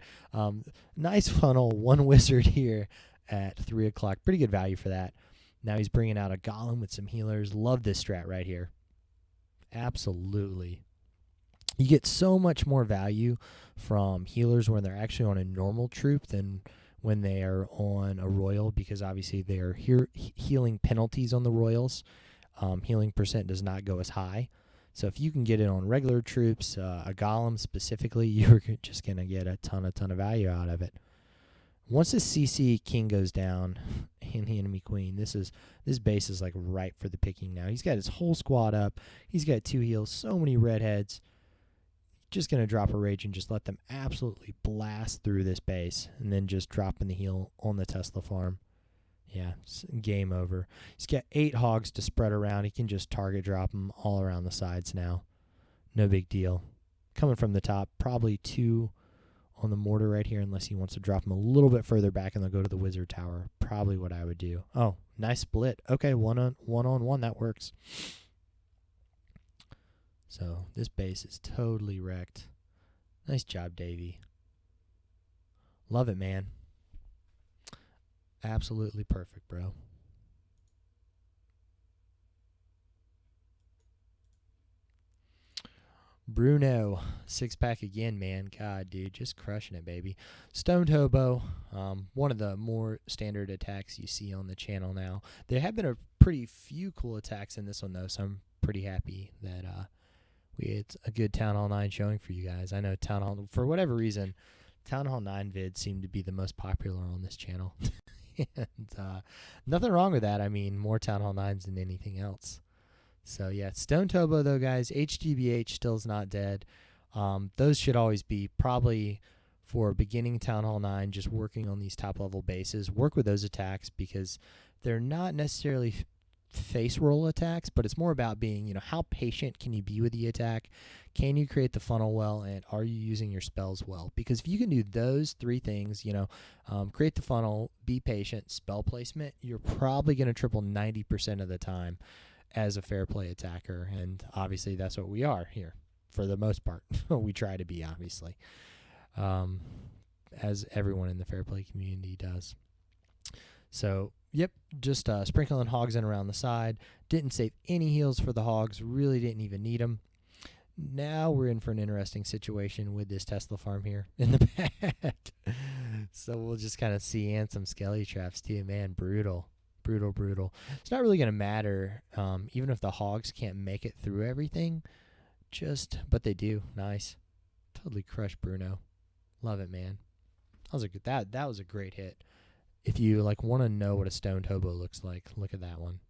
S1: Nice funnel. One wizard here at 3 o'clock. Pretty good value for that. Now he's bringing out a golem with some healers. Love this strat right here. Absolutely. You get so much more value from healers when they're actually on a normal troop than when they are on a royal, because obviously they are healing penalties on the royals. Healing percent does not go as high. So if you can get it on regular troops, a golem specifically, you're just going to get a ton of value out of it. Once the CC king goes down and the enemy queen, this base is like ripe for the picking now. He's got his whole squad up. He's got 2 heals, so many redheads. Just going to drop a rage and just let them absolutely blast through this base, and then just dropping the heal on the Tesla farm. Yeah, game over. He's got 8 hogs to spread around. He can just target drop them all around the sides now. No big deal. Coming from the top, probably 2 on the mortar right here, unless he wants to drop them a little bit further back and they'll go to the wizard tower. Probably what I would do. Oh, nice split. Okay, one on one. That works. So this base is totally wrecked. Nice job, Davey. Love it, man. Absolutely perfect, bro. Bruno, 6-pack again, man. God, dude, just crushing it, baby. Stoned Hobo, one of the more standard attacks you see on the channel now. There have been a pretty few cool attacks in this one, though, so I'm pretty happy that it's a good Town Hall 9 showing for you guys. I know Town Hall, for whatever reason, Town Hall 9 vids seem to be the most popular on this channel. And nothing wrong with that. I mean, more Town Hall 9s than anything else. So, yeah, Stone Tobo, though, guys, HGBH still is not dead. Those should always be probably for beginning Town Hall 9, just working on these top-level bases. Work with those attacks because they're not necessarily face roll attacks, but it's more about being, how patient can you be with the attack? Can you create the funnel well, and are you using your spells well? Because if you can do those 3 things, create the funnel, be patient, spell placement, you're probably going to triple 90% of the time as a fair play attacker, and obviously that's what we are here for the most part. We try to be, obviously, as everyone in the fair play community does. So, yep, just sprinkling hogs in around the side. Didn't save any heals for the hogs, really didn't even need them. Now we're in for an interesting situation with this Tesla farm here in the back. So we'll just kind of see, and some skelly traps too. Man, brutal. It's not really going to matter, even if the hogs can't make it through everything. But they do. Nice. Totally crushed Bruno. Love it, man. That was a great hit. If you want to know what a stoned hobo looks like, look at that one.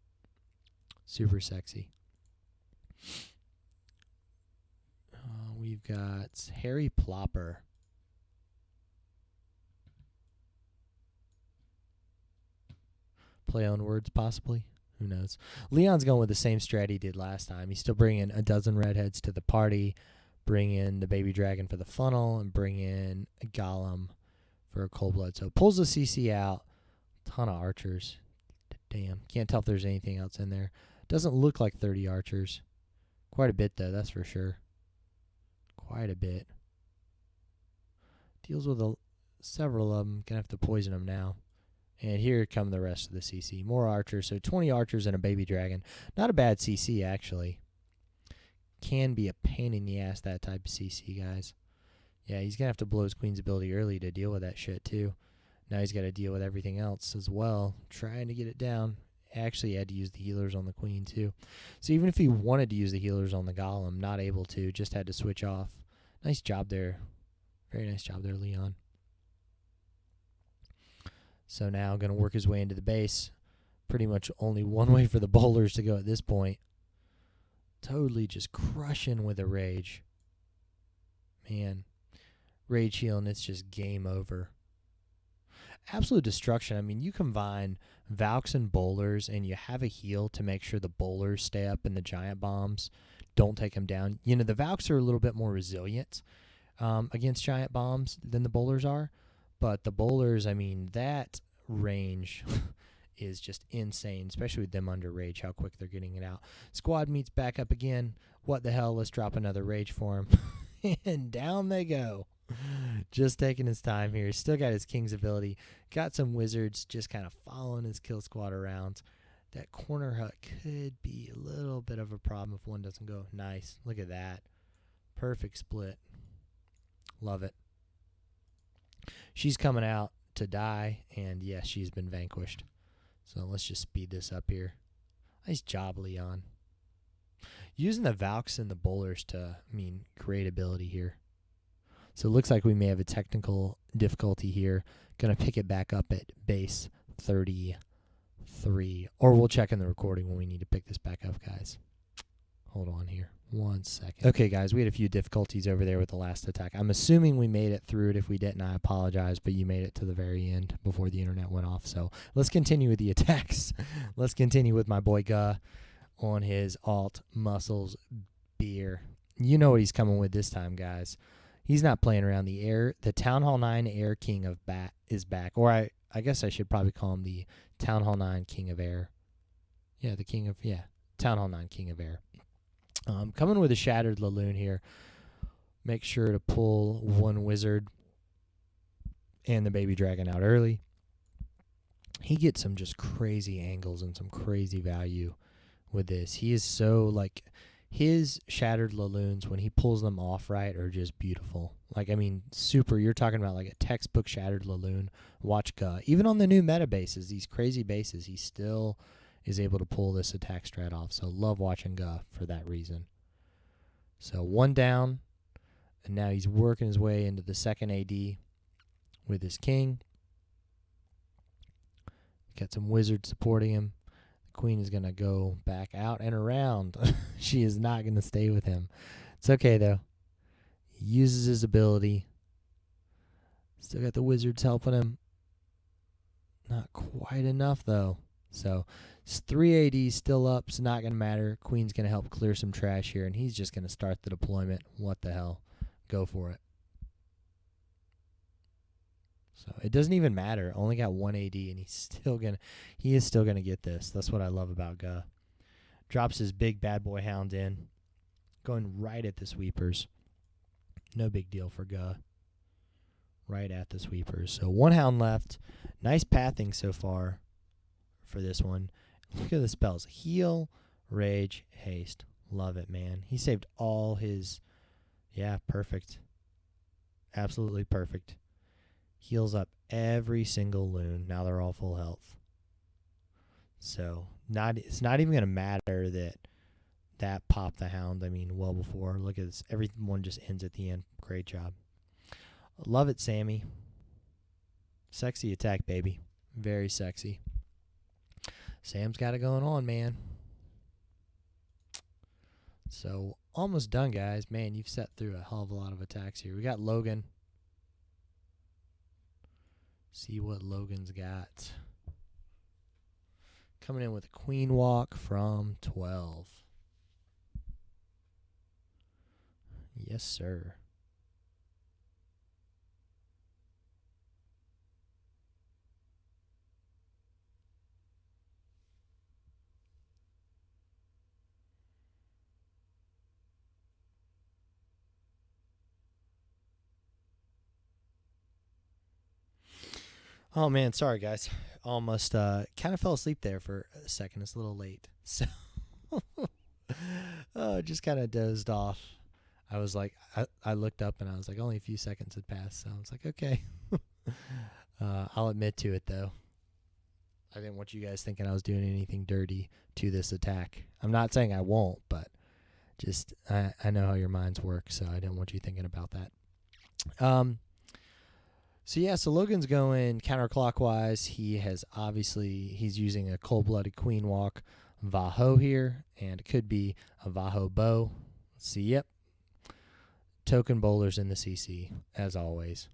S1: Super sexy. We've got Harry Plopper. Play on words, possibly. Who knows? Leon's going with the same strat he did last time. He's still bringing a dozen redheads to the party, bring in the baby dragon for the funnel, and bring in a golem for a cold blood. So pulls the CC out. Ton of archers. Damn. Can't tell if there's anything else in there. Doesn't look like 30 archers. Quite a bit, though, that's for sure. Quite a bit. Deals with several of them. Gonna have to poison them now. And here come the rest of the CC. More archers. So 20 archers and a baby dragon. Not a bad CC, actually. Can be a pain in the ass, that type of CC, guys. Yeah, he's going to have to blow his queen's ability early to deal with that shit, too. Now he's got to deal with everything else as well, trying to get it down. Actually had to use the healers on the queen, too. So even if he wanted to use the healers on the golem, not able to, just had to switch off. Nice job there. Very nice job there, Leon. So now going to work his way into the base. Pretty much only one way for the bowlers to go at this point. Totally just crushing with a rage. Man. Rage heal, and it's just game over. Absolute destruction. I mean, you combine Valks and bowlers, and you have a heal to make sure the bowlers stay up and the giant bombs don't take them down. You know, the Valks are a little bit more resilient against giant bombs than the bowlers are. But the bowlers, I mean, that range is just insane, especially with them under rage, how quick they're getting it out. Squad meets back up again. What the hell? Let's drop another rage for him. And down they go. Just taking his time here. Still got his king's ability. Got some wizards just kind of following his kill squad around. That corner hut could be a little bit of a problem if one doesn't go. Nice. Look at that. Perfect split. Love it. She's coming out to die, and yes, she's been vanquished. So let's just speed this up here. Nice job, Leon. Using the Valks and the bowlers to, create ability here. So it looks like we may have a technical difficulty here. Going to pick it back up at base 33. Or we'll check in the recording when we need to pick this back up, guys. Hold on here. 1 second. Okay, guys, we had a few difficulties over there with the last attack. I'm assuming we made it through it. If we didn't, I apologize, but you made it to the very end before the internet went off. So let's continue with the attacks. Let's continue with my boy Guh on his alt muscles beer. You know what he's coming with this time, guys. He's not playing around. The Town Hall 9 Air King of Bat is back. Or I guess I should probably call him the Town Hall 9 King of Air. Yeah, Town Hall 9 King of Air. Coming with a Shattered LaLoon here. Make sure to pull one wizard and the baby dragon out early. He gets some just crazy angles and some crazy value with this. He is so, his Shattered LaLoons, when he pulls them off right, are just beautiful. Super. You're talking about a textbook Shattered LaLoon. Watch Guh. Even on the new meta bases, these crazy bases, he still is able to pull this attack strat off. So love watching Guh for that reason. So one down, and now he's working his way into the second AD with his king. Got some wizards supporting him. The queen is going to go back out and around. She is not going to stay with him. It's okay, though. He uses his ability. Still got the wizards helping him. Not quite enough, though. So it's 3 ADs still up. It's not going to matter. Queen's going to help clear some trash here, and he's just going to start the deployment. What the hell? Go for it. So it doesn't even matter. Only got 1 AD, and he is still gonna get this. That's what I love about Guh. Drops his big bad boy hound in, going right at the sweepers. No big deal for Guh. Right at the sweepers. So one hound left. Nice pathing so far for this one. Look at the spells. Heal, rage, haste. Love it, man. He saved all his... Yeah, perfect. Absolutely perfect. Heals up every single loon. Now they're all full health. So it's not even going to matter that popped the hound. Well before. Look at this. Everyone just ends at the end. Great job. Love it, Sammy. Sexy attack, baby. Very sexy. Sam's got it going on, man. So almost done, guys. Man, you've set through a hell of a lot of attacks here. We got Logan. See what Logan's got. Coming in with a queen walk from 12. Yes, sir. Oh, man, sorry, guys. Almost kind of fell asleep there for a second. It's a little late. So, just kind of dozed off. I was like, I looked up and I was like, only a few seconds had passed. So I was like, okay. I'll admit to it, though. I didn't want you guys thinking I was doing anything dirty to this attack. I'm not saying I won't, but just I know how your minds work, so I didn't want you thinking about that. So Logan's going counterclockwise. He's using a cold-blooded queen walk VaHo here, and it could be a VaHoBo. Let's see, yep. Token bowlers in the CC, as always.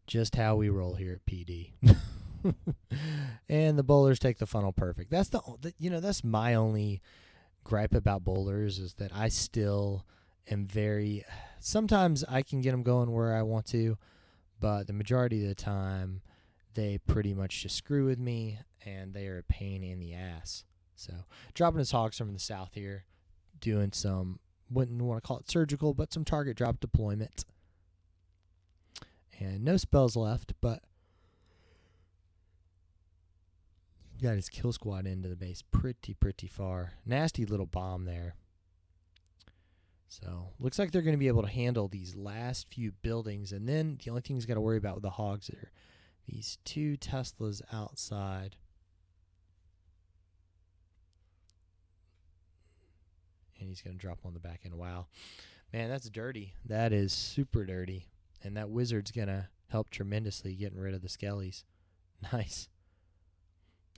S1: Just how we roll here at PD. And the bowlers take the funnel perfect. That's that's my only gripe about bowlers, is that I still am sometimes I can get them going where I want to, but the majority of the time they pretty much just screw with me, and they are a pain in the ass. So dropping his hogs from the south here, doing some, wouldn't want to call it surgical, but some target drop deployment. And no spells left, but got his kill squad into the base pretty far. Nasty little bomb there. So looks like they're going to be able to handle these last few buildings, and then the only thing he's got to worry about with the hogs are these 2 Teslas outside. And he's going to drop on the back end. Wow. Man, that's dirty. That is super dirty. And that wizard's going to help tremendously getting rid of the skellies. Nice.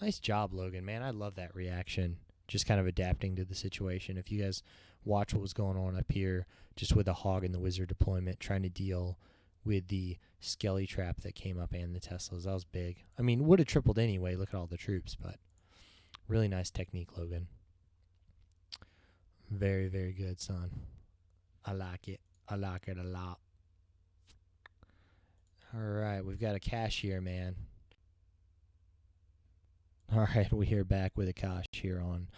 S1: Nice job, Logan, man. I love that reaction. Just kind of adapting to the situation. If you guys watch what was going on up here, just with the hog and the wizard deployment, trying to deal with the skelly trap that came up and the Teslas. That was big. I mean, would have tripled anyway. Look at all the troops, but really nice technique, Logan. Very, very good, son. I like it. I like it a lot. All right, we've got a cache here, man. All right, we are back with Akash here on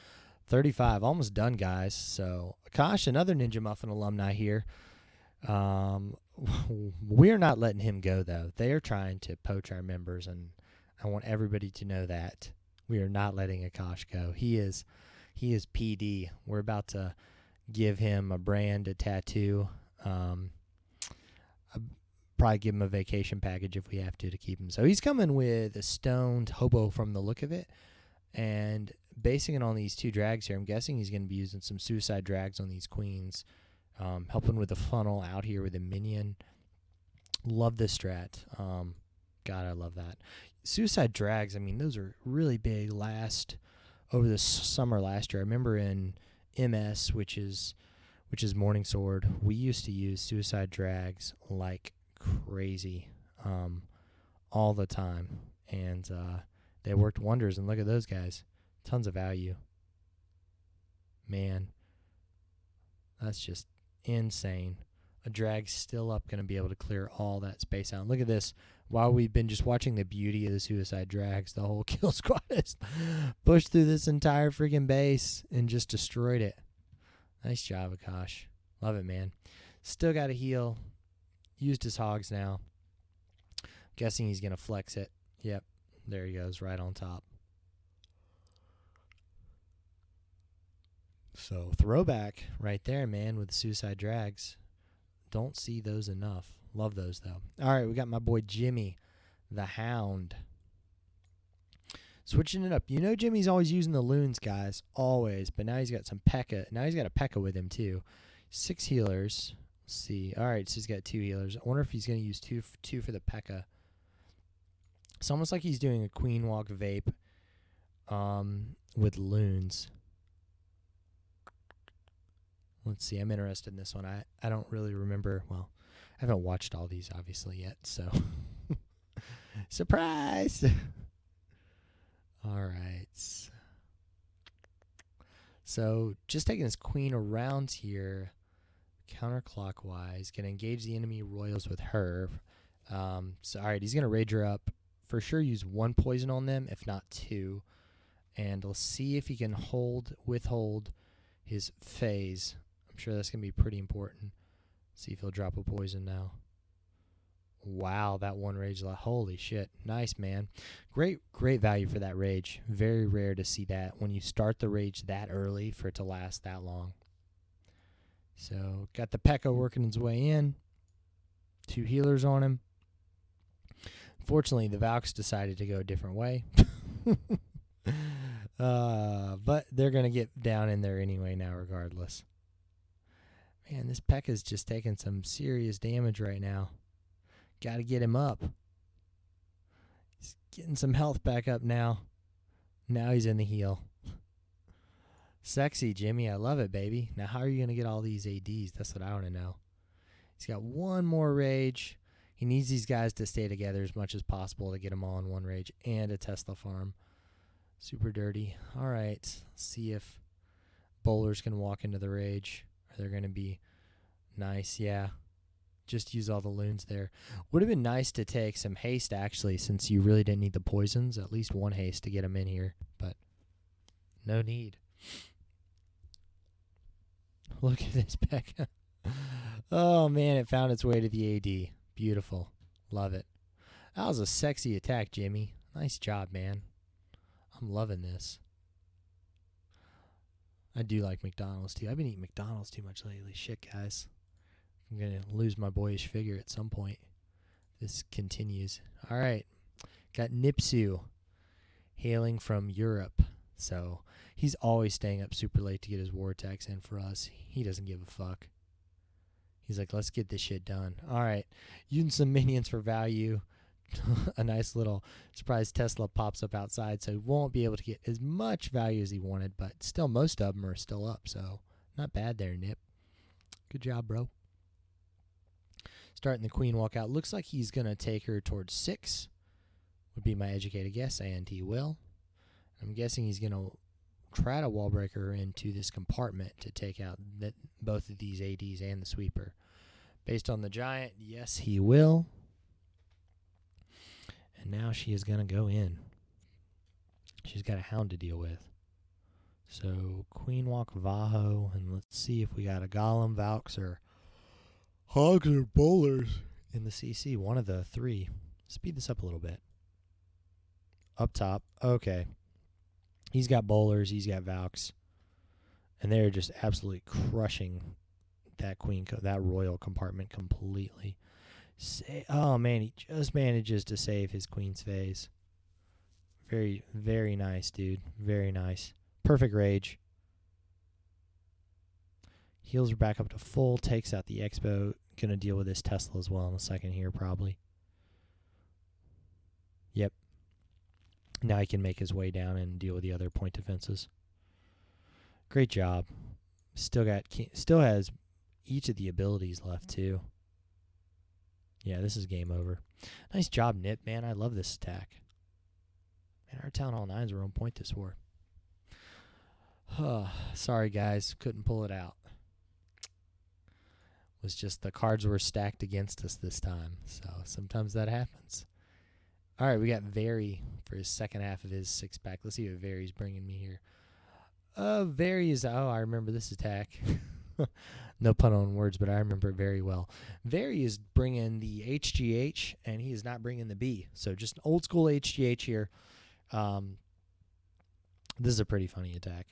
S1: 35. Almost done, guys. So, Akash, another Ninja Muffin alumni here. We're not letting him go, though. They are trying to poach our members, and I want everybody to know that. We are not letting Akash go. He is PD. We're about to give him a brand, a tattoo. Probably give him a vacation package if we have to keep him. So he's coming with a stoned hobo from the look of it, and basing it on these 2 drags here. I'm guessing he's going to be using some suicide drags on these queens, helping with the funnel out here with a minion. Love this strat. God, I love that. Suicide drags, I mean, those are really big over the summer last year. I remember in MS, which is Morning Sword, we used to use suicide drags like crazy all the time, and they worked wonders. And look at those guys, tons of value, man. That's just insane. A drag's still up, going to be able to clear all that space out. And look at this. While we've been just watching the beauty of the suicide drags, the whole kill squad has pushed through this entire freaking base and just destroyed it. Nice job, Akash. Love it, man. Still got to heal. Used his hogs now. Guessing he's going to flex it. Yep. There he goes, right on top. So, throwback right there, man, with the suicide drags. Don't see those enough. Love those, though. All right, we got my boy Jimmy, the Hound. Switching it up. You know Jimmy's always using the loons, guys. Always. But now he's got some P.E.K.K.A. Now he's got a P.E.K.K.A. with him, too. 6 healers. Let's see. All right, so he's got 2 healers. I wonder if he's going to use two for the P.E.K.K.A. It's almost like he's doing a Queen Walk Vape with loons. Let's see. I'm interested in this one. I don't really remember. Well, I haven't watched all these, obviously, yet. So, surprise! All right. So, just taking this queen around here, counterclockwise. Going to engage the enemy royals with her. All right, he's going to rage her up. For sure, use 1 poison on them, if not 2. And we'll see if he can withhold his phase. I'm sure that's going to be pretty important. See if he'll drop a poison now. Wow, that 1 rage. Holy shit. Nice, man. Great value for that rage. Very rare to see that when you start the rage that early for it to last that long. So got the P.E.K.K.A working his way in. 2 healers on him. Fortunately, the Valks decided to go a different way. But they're going to get down in there anyway now regardless. Man, this P.E.K.K.A's just taking some serious damage right now. Got to get him up. He's getting some health back up now. Now he's in the heal. Sexy, Jimmy. I love it, baby. Now, how are you going to get all these ADs? That's what I want to know. He's got 1 more rage. He needs these guys to stay together as much as possible to get them all in 1 rage and a Tesla farm. Super dirty. All right. Let's see if bowlers can walk into the rage. Or they're going to be nice. Yeah. Just use all the loons there. Would have been nice to take some haste, actually, since you really didn't need the poisons. At least 1 haste to get them in here. But no need. Look at this P.E.K.K.A. Oh, man, it found its way to the AD. Beautiful. Love it. That was a sexy attack, Jimmy. Nice job, man. I'm loving this. I do like McDonald's, too. I've been eating McDonald's too much lately. Shit, guys. I'm going to lose my boyish figure at some point. This continues. All right. Got Nipsu hailing from Europe. So he's always staying up super late to get his war attacks in for us. He doesn't give a fuck. He's like, let's get this shit done. All right. Using some minions for value. A nice little surprise Tesla pops up outside, so he won't be able to get as much value as he wanted, but still most of them are still up, so not bad there, Nip. Good job, bro. Starting the queen walk out. Looks like he's going to take her towards 6, would be my educated guess, and he will. I'm guessing he's going to try to wall break her into this compartment to take out both of these ADs and the sweeper. Based on the giant, yes, he will. And now she is going to go in. She's got a hound to deal with. So, queen walk VaHo, and let's see if we got a golem, Valks, or hogs or bowlers in the CC. One of the 3. Speed this up a little bit. Up top. Okay. He's got bowlers. He's got Valks. And they're just absolutely crushing that that royal compartment completely. Oh, man, he just manages to save his queen's phase. Very, very nice, dude. Very nice. Perfect rage. Heals her back up to full. Takes out the Expo. Going to deal with this Tesla as well in a second here, probably. Yep. Now he can make his way down and deal with the other point defenses. Great job. Still has each of the abilities left, too. Yeah, this is game over. Nice job, Nip, man. I love this attack. Man, our Town Hall 9s were on point this war. Sorry, guys. Couldn't pull it out. It was just the cards were stacked against us this time. So sometimes that happens. All right, we got Very for his second half of his 6-pack. Let's see what Very's bringing me here. Very is... Oh, I remember this attack. No pun on words, but I remember it very well. Very is bringing the HGH, and he is not bringing the B. So just an old school HGH here. This is a pretty funny attack.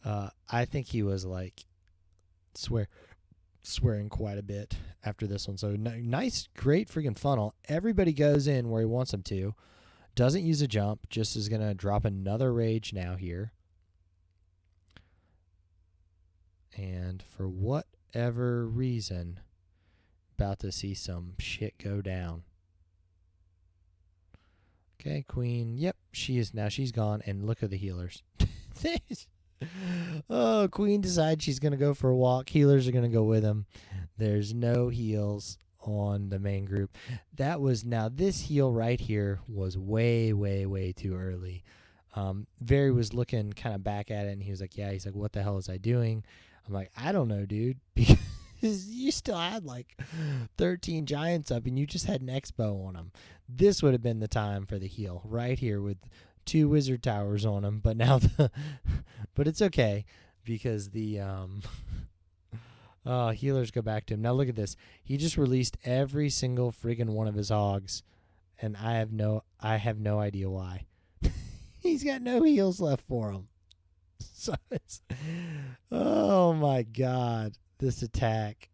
S1: I think he was like swearing quite a bit after this one. So nice, great freaking funnel. Everybody goes in where he wants them to. Doesn't use a jump. Just is going to drop another rage now here. And for whatever reason, about to see some shit go down. Okay, queen. Yep, she is now. She's gone. And look at the healers. Oh, queen decides she's going to go for a walk. Healers are going to go with him. There's no heals on the main group. Now this heal right here was way, way, way too early. Very was looking kind of back at it, and he was like, yeah, he's like, what the hell was I doing? I'm like, I don't know, dude, because you still had like 13 giants up, and you just had an Expo on them. This would have been the time for the heal right here with 2 wizard towers on them, but now but it's okay because the healers go back to him. Now look at this. He just released every single friggin' one of his hogs, and I have no idea why. He's got no heals left for him. So it's Oh my God. This attack.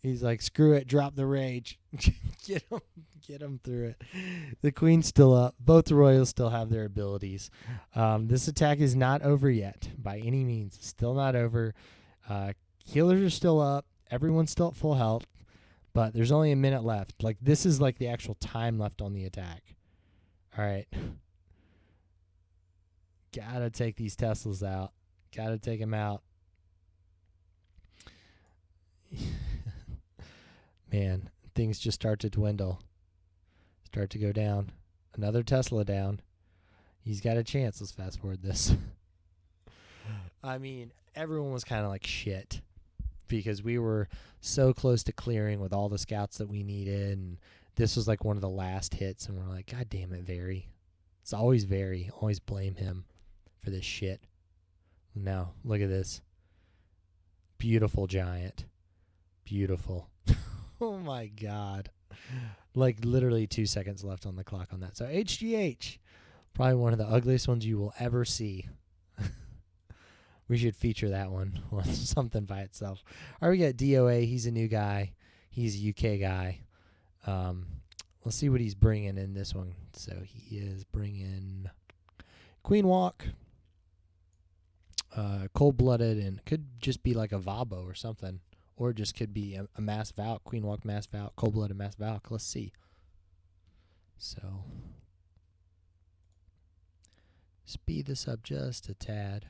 S1: He's like, screw it, drop the rage. Get him through it. The queen's still up. Both the royals still have their abilities. This attack is not over yet by any means. Still not over. Healers are still up. Everyone's still at full health. But there's only a minute left. Like, this is like the actual time left on the attack. All right. Gotta take these Teslas out. Gotta take them out. Man, things just start to dwindle. Start to go down. Another Tesla down. He's got a chance. Let's fast forward this. I mean, everyone was kind of like shit because we were so close to clearing with all the scouts that we needed, and this was like one of the last hits, and we're like, God damn it, Very. It's always Very. Always blame him for this shit. Now, look at this. Beautiful giant. Beautiful. Oh my God. Like literally 2 seconds left on the clock on that. So HGH, probably one of the ugliest ones you will ever see. We should feature that one on something by itself. All right, we got DOA. He's a new guy. He's a UK guy. Let's see what he's bringing in this one. So he is bringing Queen Walk, Cold-Blooded, and could just be like a VaHoBo or something. Or it just could be a Mass Valk, Queen Walk, Mass Valk, Cold-Blooded, Mass Valk. Let's see. So, speed this up just a tad.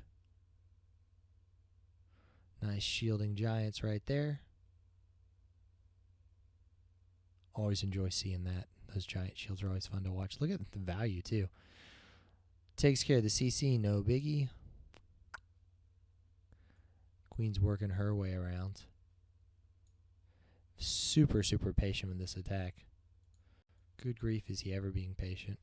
S1: Nice shielding giants right there. Always enjoy seeing that. Those giant shields are always fun to watch. Look at the value, too. Takes care of the CC, no biggie. Queen's working her way around. Super, super patient with this attack. Good grief, is he ever being patient?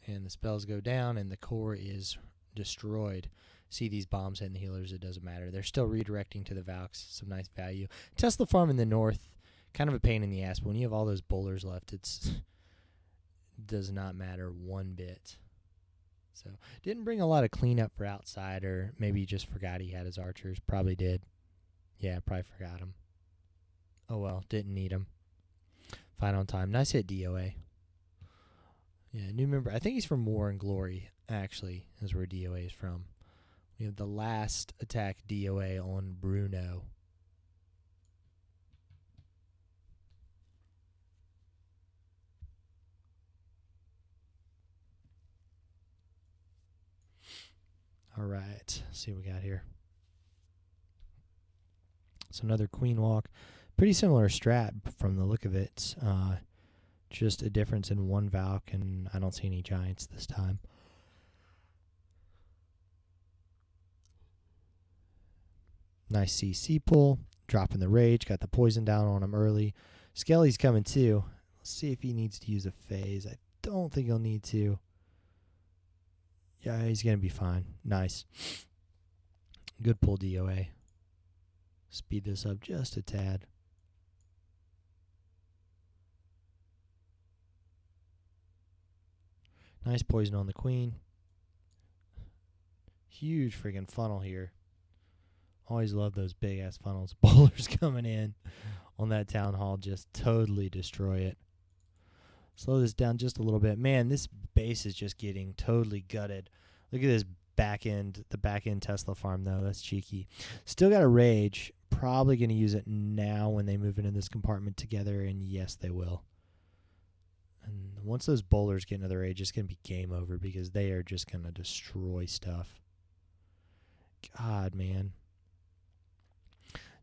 S1: And the spells go down, and the core is destroyed. See these bombs hitting the healers, it doesn't matter. They're still redirecting to the Valks. Some nice value. Tesla Farm in the north, kind of a pain in the ass. But when you have all those bowlers left, it does not matter one bit. So, didn't bring a lot of cleanup for outside, or maybe he just forgot he had his archers. Probably did. Yeah, probably forgot him. Oh well, didn't need him. Fine on time. Nice hit, DOA. Yeah, new member. I think he's from War and Glory, actually, is where DOA is from. We have the last attack DOA on Bruno. All right, let's see what we got here. So another Queen Walk. Pretty similar strat from the look of it. Just a difference in one Valk, and I don't see any giants this time. Nice CC pull. Dropping the rage. Got the poison down on him early. Skelly's coming too. Let's see if he needs to use a phase. I don't think he'll need to. Yeah, he's going to be fine. Nice. Good pull, DOA. Speed this up just a tad. Nice poison on the queen. Huge freaking funnel here. Always love those big ass funnels. Bowlers coming in on that town hall, just totally destroy it. Slow this down just a little bit. Man, this base is just getting totally gutted. Look at this back end, the back end Tesla farm though. That's cheeky. Still got a rage. Probably going to use it now when they move into this compartment together, and yes, they will. And once those bowlers get into the rage, it's going to be game over because they are just going to destroy stuff. God, man.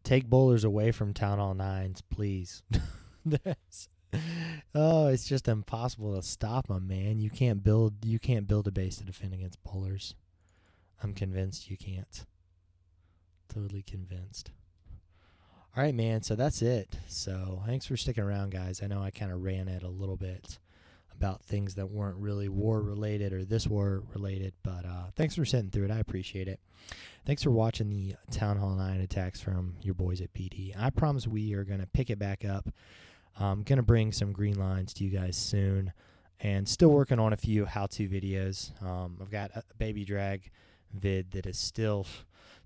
S1: Take bowlers away from Town Hall 9s, please. It's just impossible to stop them, man. You can't build a base to defend against bowlers. I'm convinced you can't. Totally convinced. All right, man. So that's it. So thanks for sticking around, guys. I know I kind of ran it a little bit about things that weren't really war related or this war related, but thanks for sitting through it. I appreciate it. Thanks for watching the Town Hall 9 attacks from your boys at PD. I promise we are going to pick it back up. I'm going to bring some green lines to you guys soon, and still working on a few how-to videos. I've got a baby drag vid that is still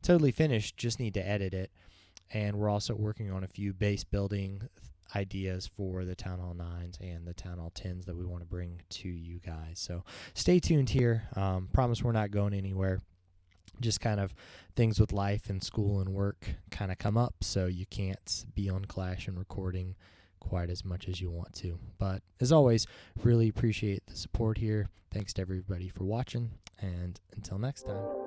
S1: totally finished, just need to edit it. And we're also working on a few base building ideas for the Town Hall 9s and the Town Hall 10s that we want to bring to you guys. So stay tuned here. Promise we're not going anywhere. Just kind of things with life and school and work kind of come up, so you can't be on Clash and recording quite as much as you want to. But as always, really appreciate the support here. Thanks to everybody for watching, and until next time.